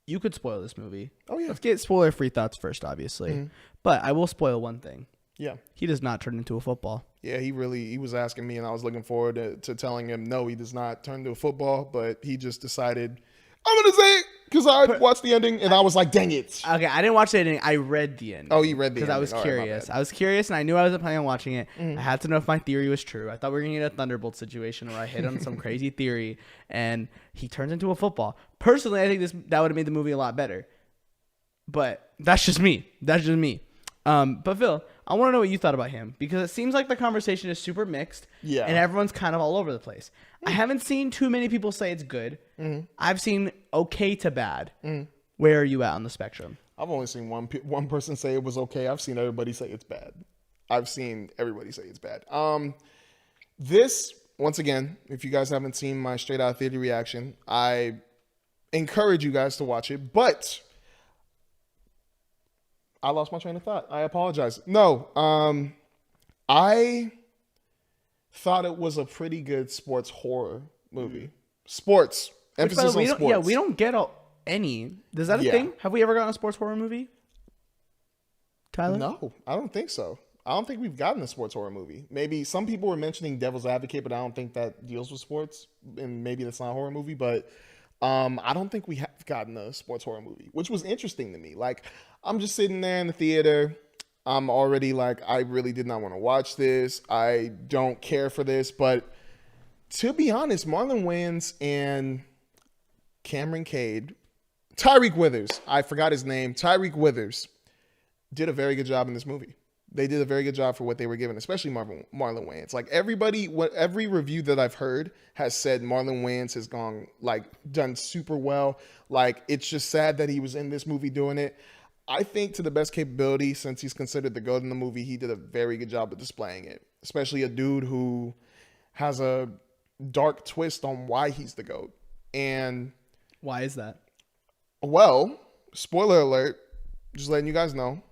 you could spoil this movie. Oh, yeah. Let's get spoiler-free thoughts first, obviously. Mm-hmm. But I will spoil one thing. Yeah. He does not turn into a football. Yeah, he was asking me, and I was looking forward to telling him, no, he does not turn into a football, but he just decided, I'm going to say it, because I watched the ending, and I was like, dang it. Okay, I didn't watch the ending. I read the ending. Oh, you read the ending. Because I was curious. I was curious, and I knew I wasn't planning on watching it. I had to know if my theory was true. I thought we were going to get a Thunderbolt situation where I hit on some crazy theory, and he turns into a football. Personally, I think that would have made the movie a lot better. But that's just me. But Phil, I want to know what you thought about him, because it seems like the conversation is super mixed, and everyone's kind of all over the place. I haven't seen too many people say it's good. I've seen okay to bad. Where are you at on the spectrum? I've only seen one person say it was okay. I've seen everybody say it's bad. This, once again, if you guys haven't seen my straight out theater reaction, I encourage you guys to watch it, but I lost my train of thought. I apologize. No, I thought it was a pretty good sports horror movie. Sports. Emphasis on sports. Yeah, we don't get any. Is that a thing? Have we ever gotten a sports horror movie? Tyler? No, I don't think so. I don't think we've gotten a sports horror movie. Maybe some people were mentioning Devil's Advocate, but I don't think that deals with sports, and maybe that's not a horror movie, but I don't think we have gotten a sports horror movie, which was interesting to me. Like, I'm just sitting there in the theater. I'm already like, I really did not want to watch this. I don't care for this. But to be honest, Marlon Wayans and Cameron Cade, Tyreek Withers, I forgot his name, Tyreek Withers, did a very good job in this movie. They did a very good job for what they were given, especially Marlon Wayans. Like every review that I've heard has said Marlon Wayans has done super well. Like, it's just sad that he was in this movie doing it. I think to the best capability, since he's considered the GOAT in the movie, he did a very good job of displaying it. Especially a dude who has a dark twist on why he's the GOAT. And why is that? Well, spoiler alert, just letting you guys know.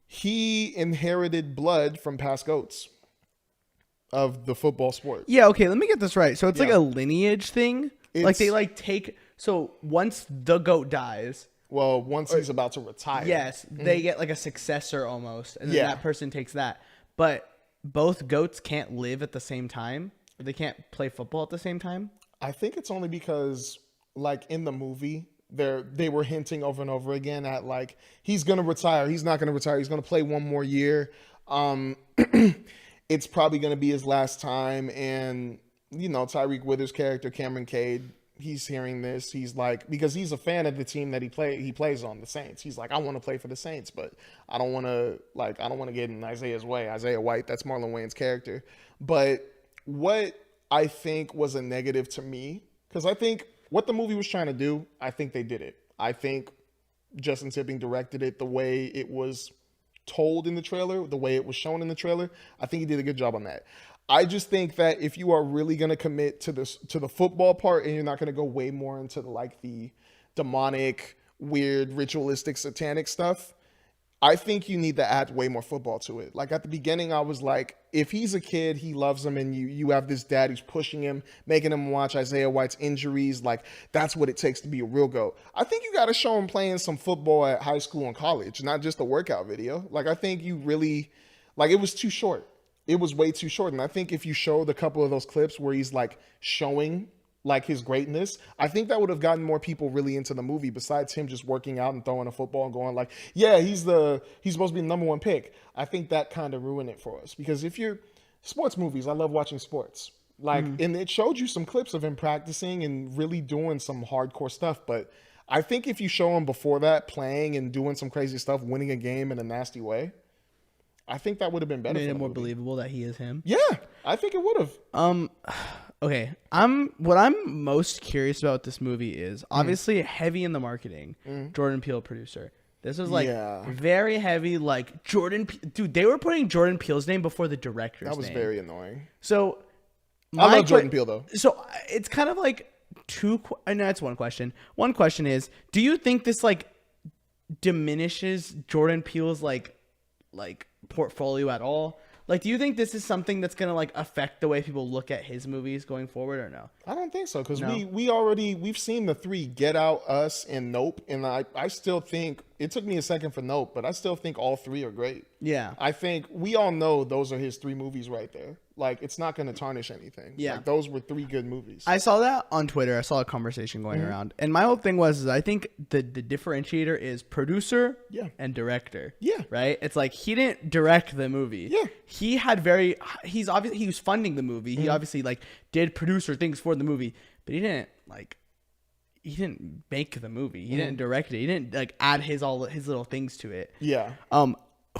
He inherited blood from past GOATs of the football sport. Yeah, okay, let me get this right. So it's like a lineage thing? So once the GOAT dies... Well, once he's about to retire. Yes, they get like a successor almost, and then that person takes that. But both GOATs can't live at the same time? Or they can't play football at the same time? I think it's only because, like, in the movie... They were hinting over and over again at, like, he's going to retire. He's not going to retire. He's going to play one more year. It's probably going to be his last time. And, you know, Tyreek Withers' character, Cameron Cade, he's hearing this. He's like, because he's a fan of the team that he plays on, the Saints. He's like, I want to play for the Saints, but I don't want to get in Isaiah's way. Isaiah White, that's Marlon Wayans' character. But what I think was a negative to me, because I think what the movie was trying to do, I think they did it. I think Justin Tipping directed it the way it was told in the trailer, the way it was shown in the trailer. I think he did a good job on that. I just think that if you are really going to commit to the football part, and you're not going to go way more into the demonic, weird, ritualistic, satanic stuff, I think you need to add way more football to it. Like, at the beginning, I was like, if he's a kid, he loves him, and you have this dad who's pushing him, making him watch Isaiah White's injuries, like, that's what it takes to be a real GOAT. I think you got to show him playing some football at high school and college, not just a workout video. Like, I think you really, like, it was too short. It was way too short. And I think if you showed a couple of those clips where he's, like, showing like his greatness, I think that would have gotten more people really into the movie, besides him just working out and throwing a football and going like, yeah, he's supposed to be the number one pick. I think that kind of ruined it for us, because if you're sports movies, I love watching sports. Like, and it showed you some clips of him practicing and really doing some hardcore stuff. But I think if you show him before that playing and doing some crazy stuff, winning a game in a nasty way, I think that would have been better. Made it more believable that he is him. Yeah, I think it would have. Okay, what I'm most curious about this movie is obviously heavy in the marketing. Jordan Peele producer. This was like very heavy, like dude. They were putting Jordan Peele's name before the director's name. That was very annoying. So I love Jordan Peele though. So it's kind of like that's one question. One question is, do you think this like diminishes Jordan Peele's like portfolio at all? Like, do you think this is something that's gonna like affect the way people look at his movies going forward, or no? I don't think so, because No? we've seen the three, Get Out, Us, and Nope, and I still think it took me a second for Nope, but I still think all three are great. Yeah. I think we all know those are his three movies right there. Like, it's not going to tarnish anything. Yeah. Like, those were three good movies. I saw that on Twitter. I saw a conversation going around, and my whole thing was I think the differentiator is producer and director. Yeah. Right. It's like he didn't direct the movie. Yeah. He was funding the movie. He obviously like did producer things for the movie, but he didn't make the movie. He didn't direct it. He didn't like add all his little things to it. Yeah.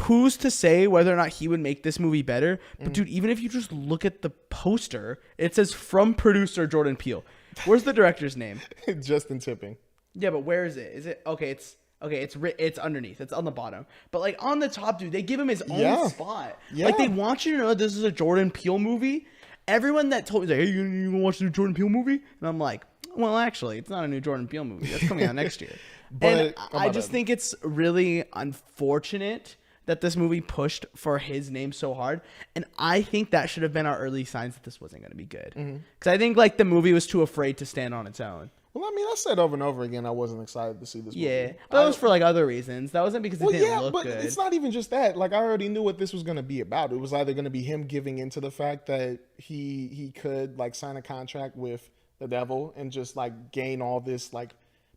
Who's to say whether or not he would make this movie better? But dude, even if you just look at the poster, it says from producer Jordan Peele. Where's the director's name? Justin Tipping. Yeah, but where is it? Is it okay? It's underneath. It's on the bottom. But like on the top, dude, they give him his own spot. Yeah. Like they want you to know this is a Jordan Peele movie. Everyone that told me, like, hey, you gonna watch the Jordan Peele movie? And I'm like, well, actually, it's not a new Jordan Peele movie. That's coming out next year. But I just think it's really unfortunate that this movie pushed for his name so hard. And I think that should have been our early signs that this wasn't going to be good. Because I think like the movie was too afraid to stand on its own. Well, I mean, I said over and over again I wasn't excited to see this movie. Yeah, but that was for like other reasons. That wasn't because it didn't look good. It's not even just that. Like I already knew what this was going to be about. It was either going to be him giving into the fact that he could like sign a contract with the devil and just like gain all this like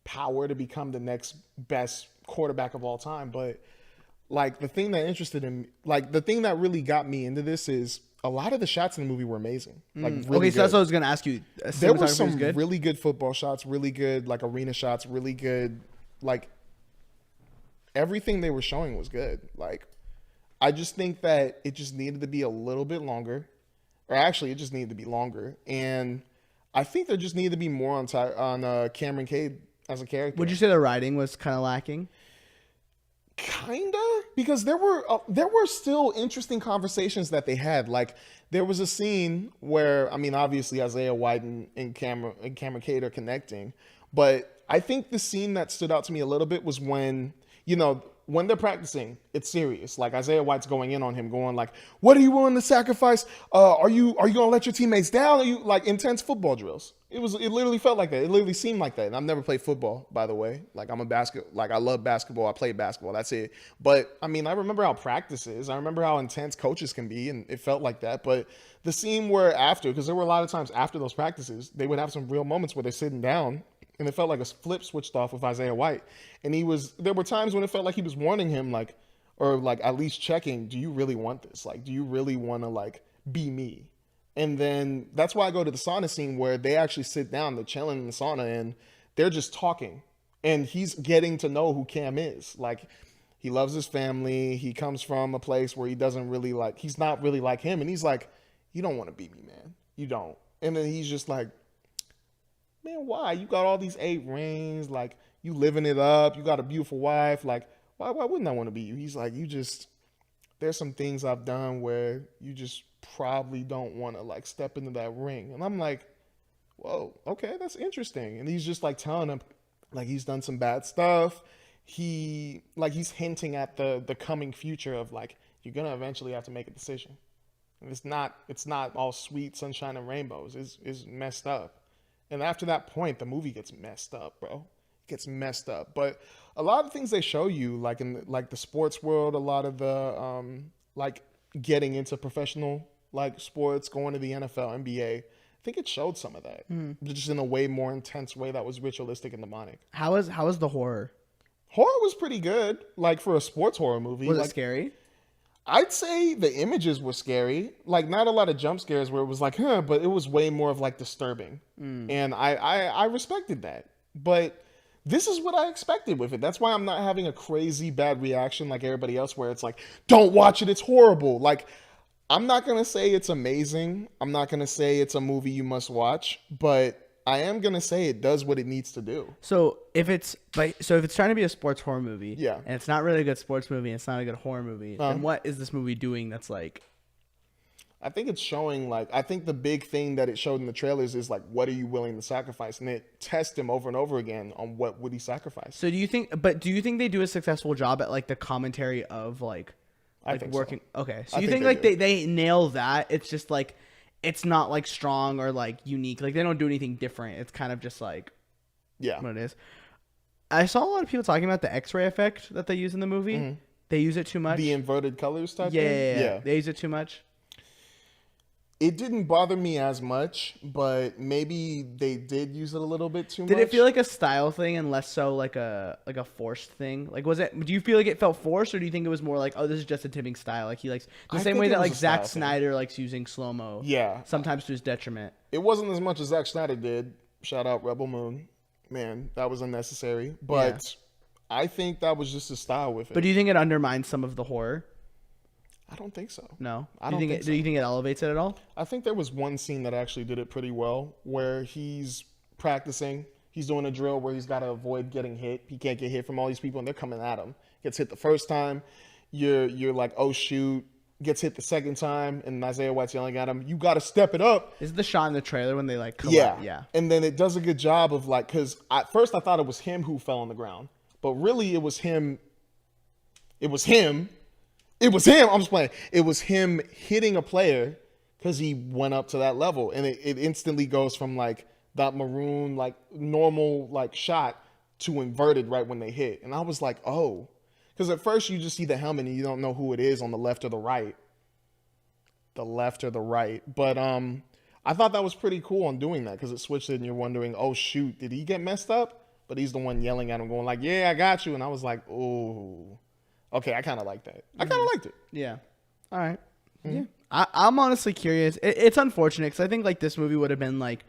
power to become the next best quarterback of all time. But like the thing that interested him, like the thing that really got me into this is a lot of the shots in the movie were amazing. Like really okay, so that's what I was gonna ask you. There were some really good football shots, really good like arena shots, really good like everything they were showing was good. Like I just think that it just needed to be a little bit longer, or actually it just needed to be longer. And I think there just needed to be more on Cameron Cade as a character. Would you say the writing was kind of lacking? Kinda, because there were still interesting conversations that they had. Like there was a scene where, I mean, obviously Isaiah White and Cameron Cade are connecting, but I think the scene that stood out to me a little bit was when, you know, when they're practicing, it's serious. Like Isaiah White's going in on him, going like, "What are you willing to sacrifice? Are you gonna let your teammates down? Are you like intense football drills?" It literally felt like that. It literally seemed like that. And I've never played football, by the way. Like I love basketball. I played basketball. That's it. But I mean, I remember how practice is. I remember how intense coaches can be, and it felt like that. But the scene where after, because there were a lot of times after those practices, they would have some real moments where they're sitting down. And it felt like a flip switched off with Isaiah White. And there were times when it felt like he was warning him, like, or like at least checking, do you really want this? Like, do you really want to like be me? And then that's why I go to the sauna scene where they actually sit down, they're chilling in the sauna and they're just talking. And he's getting to know who Cam is. Like, he loves his family. He comes from a place where he's not really like him. And he's like, you don't want to be me, man. You don't. And then he's just like, man, why? You got all these 8 rings, like you living it up, you got a beautiful wife, like why wouldn't I want to be you? He's like, there's some things I've done where you just probably don't want to like step into that ring. And I'm like, whoa, okay, that's interesting. And he's just like telling him like he's done some bad stuff. He's hinting at the coming future of like, you're gonna eventually have to make a decision. And it's not all sweet sunshine and rainbows. It's messed up. And after that point, the movie gets messed up, bro. It gets messed up. But a lot of things they show you, like in like the sports world, a lot of the like getting into professional like sports, going to the NFL, NBA. I think it showed some of that, just in a way more intense way that was ritualistic and demonic. How was the horror? Horror was pretty good, like for a sports horror movie. Was like, it scary? I'd say the images were scary. Like, not a lot of jump scares where it was like, but it was way more of like disturbing. And I respected that. But this is what I expected with it. That's why I'm not having a crazy bad reaction like everybody else where it's like, don't watch it, it's horrible. Like, I'm not going to say it's amazing. I'm not going to say it's a movie you must watch. But I am going to say it does what it needs to do. So if it's trying to be a sports horror movie, yeah, and it's not really a good sports movie, and it's not a good horror movie, then what is this movie doing that's like? I think it's showing like, I think the big thing that it showed in the trailers is like, what are you willing to sacrifice? And it tests him over and over again on what would he sacrifice. So do you think they do a successful job at like the commentary of like I like think working. so. Okay, so I you think think they like do. they nail that? It's just like it's not like strong or like unique. Like they don't do anything different. It's kind of just like Yeah. what it is. I saw a lot of people talking about the X-ray effect that they use in the movie. They use it too much. The inverted colors type yeah, thing? yeah, they use it too much. It didn't bother me as much, but maybe they did use it a little bit too much. Did it feel like a style thing and less so like a forced thing? Like was it? Do you feel like it felt forced, or do you think it was more like, oh, this is just a Timming style? Like he likes the I same think way it that was like a style Zack thing. Snyder likes using slow mo. Yeah. Sometimes to his detriment. It wasn't as much as Zack Snyder did. Shout out Rebel Moon. Man, that was unnecessary. But I think that was just a style with it. But do you think it undermines some of the horror? I don't think so. No. I don't think so. Do you think it elevates it at all? I think there was one scene that actually did it pretty well where he's practicing. He's doing a drill where he's got to avoid getting hit. He can't get hit from all these people, and they're coming at him. Gets hit the first time. You're like, oh, shoot. Gets hit the second time, and Isaiah White's yelling at him, you got to step it up. Is it the shot in the trailer when they like come Yeah. up? Yeah. And then it does a good job of like, because at first I thought it was him who fell on the ground. But really it was him. It was him. I'm just playing. It was him hitting a player because he went up to that level. And it instantly goes from like that maroon, like normal, like shot to inverted right when they hit. And I was like, oh. Because at first you just see the helmet and you don't know who it is on the left or the right. The left or the right. But I thought that was pretty cool on doing that because it switched it and you're wondering, oh, shoot, did he get messed up? But he's the one yelling at him going like, yeah, I got you. And I was like, oh. Okay, I kind of like that. I kind of liked it. Yeah. All right. Yeah. I'm honestly curious. It's unfortunate because I think like this movie would have been like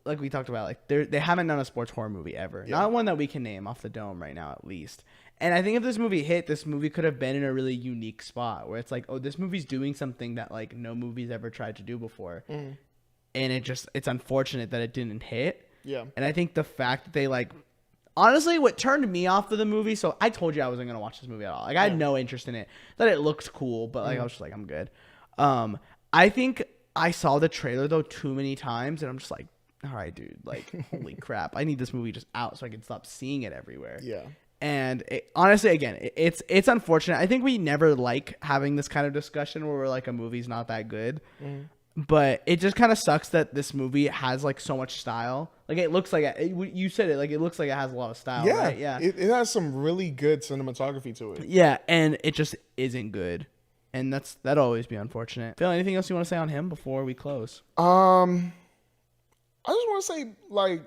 we talked about, like they haven't done a sports horror movie ever. Yeah. Not one that we can name off the dome right now, at least. And I think if this movie hit, this movie could have been in a really unique spot where it's like, oh, this movie's doing something that like no movie's ever tried to do before. And it's unfortunate that it didn't hit. Yeah. And I think the fact that they like, honestly, what turned me off of the movie, so I told you I wasn't going to watch this movie at all. Like, I had no interest in it. That it looked cool, but like I was just like, I'm good. I think I saw the trailer, though, too many times, and I'm just like, all right, dude, like, holy crap. I need this movie just out so I can stop seeing it everywhere. Yeah. And honestly, again, it's unfortunate. I think we never like having this kind of discussion where we're like, a movie's not that good. But it just kind of sucks that this movie has like so much style. Like it looks like you said it, like it looks like it has a lot of style. Yeah. Right? Yeah. It has some really good cinematography to it. Yeah, and it just isn't good, and that'll always be unfortunate. Phil, anything else you want to say on him before we close? I just want to say, like,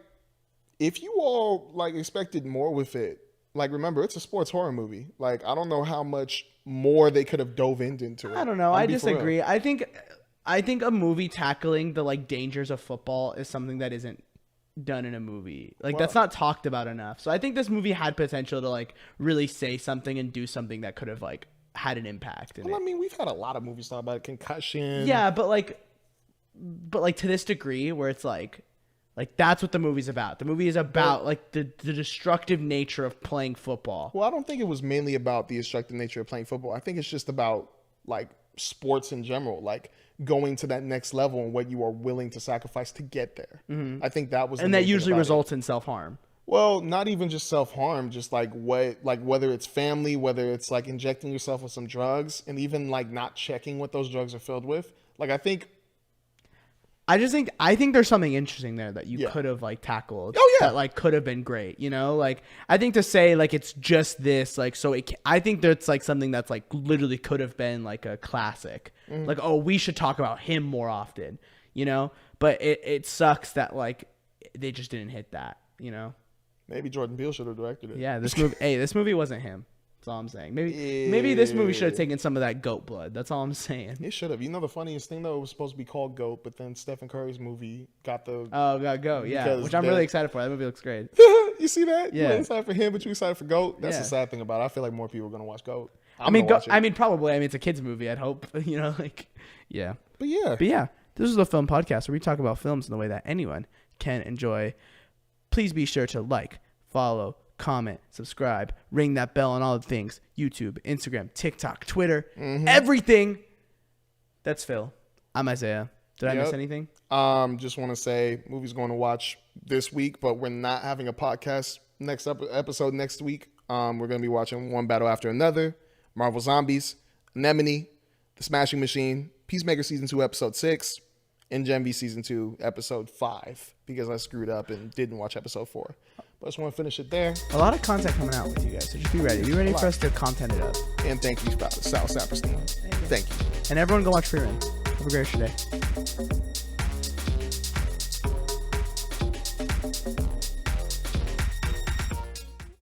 if you all like expected more with it, like, remember, it's a sports horror movie. Like, I don't know how much more they could have dove into it. I don't know. I disagree. I think a movie tackling the like dangers of football is something that isn't done in a movie. Like that's not talked about enough. So I think this movie had potential to like really say something and do something that could have like had an impact. Well, I mean, we've had a lot of movies talk about concussion. Yeah, but like to this degree where it's like that's what the movie's about. The movie is about like the destructive nature of playing football. Well, I don't think it was mainly about the destructive nature of playing football. I think it's just about like sports in general, like going to that next level and what you are willing to sacrifice to get there. I think that was, and that usually results in self-harm. Well, not even just self-harm, just like whether it's family, whether it's like injecting yourself with some drugs, and even like not checking what those drugs are filled with. Like I think there's something interesting there that you could have like tackled. Oh yeah, that like could have been great. You know, like I think to say like it's just this, like I think that's like something that's like literally could have been like a classic. Like, oh, we should talk about him more often. You know, but it sucks that like they just didn't hit that. You know, maybe Jordan Peele should have directed it. Yeah, this movie wasn't him. That's all I'm saying. Maybe this movie should have taken some of that goat blood. That's all I'm saying. It should have. You know the funniest thing though, it was supposed to be called Goat, but then Stephen Curry's movie got the got Goat, yeah, which I'm really excited for. That movie looks great. You see that? Yeah, you're excited for him, but you excited for Goat. That's the sad thing about it. I feel like more people are gonna watch Goat. Probably. I mean, it's a kids movie. I'd hope. You know, like yeah. But yeah, this is the Film Podcast where we talk about films in the way that anyone can enjoy. Please be sure to like, follow, comment, subscribe, ring that bell on all the things. YouTube, Instagram, TikTok, Twitter, everything. That's Phil. I'm Isaiah. Did I miss anything? Just want to say, movie's going to watch this week, but we're not having a podcast episode next week. We're going to be watching One Battle After Another. Marvel Zombies, Anemone, The Smashing Machine, Peacemaker Season 2, Episode 6, and Gen V Season 2, Episode 5, because I screwed up and didn't watch Episode 4. But I just want to finish it there. A lot of content coming out with you guys, so just be ready. Be ready for us to content it up. And thank you, Sal Saperstein. Thank you. And everyone go watch Free Run. Have a great day.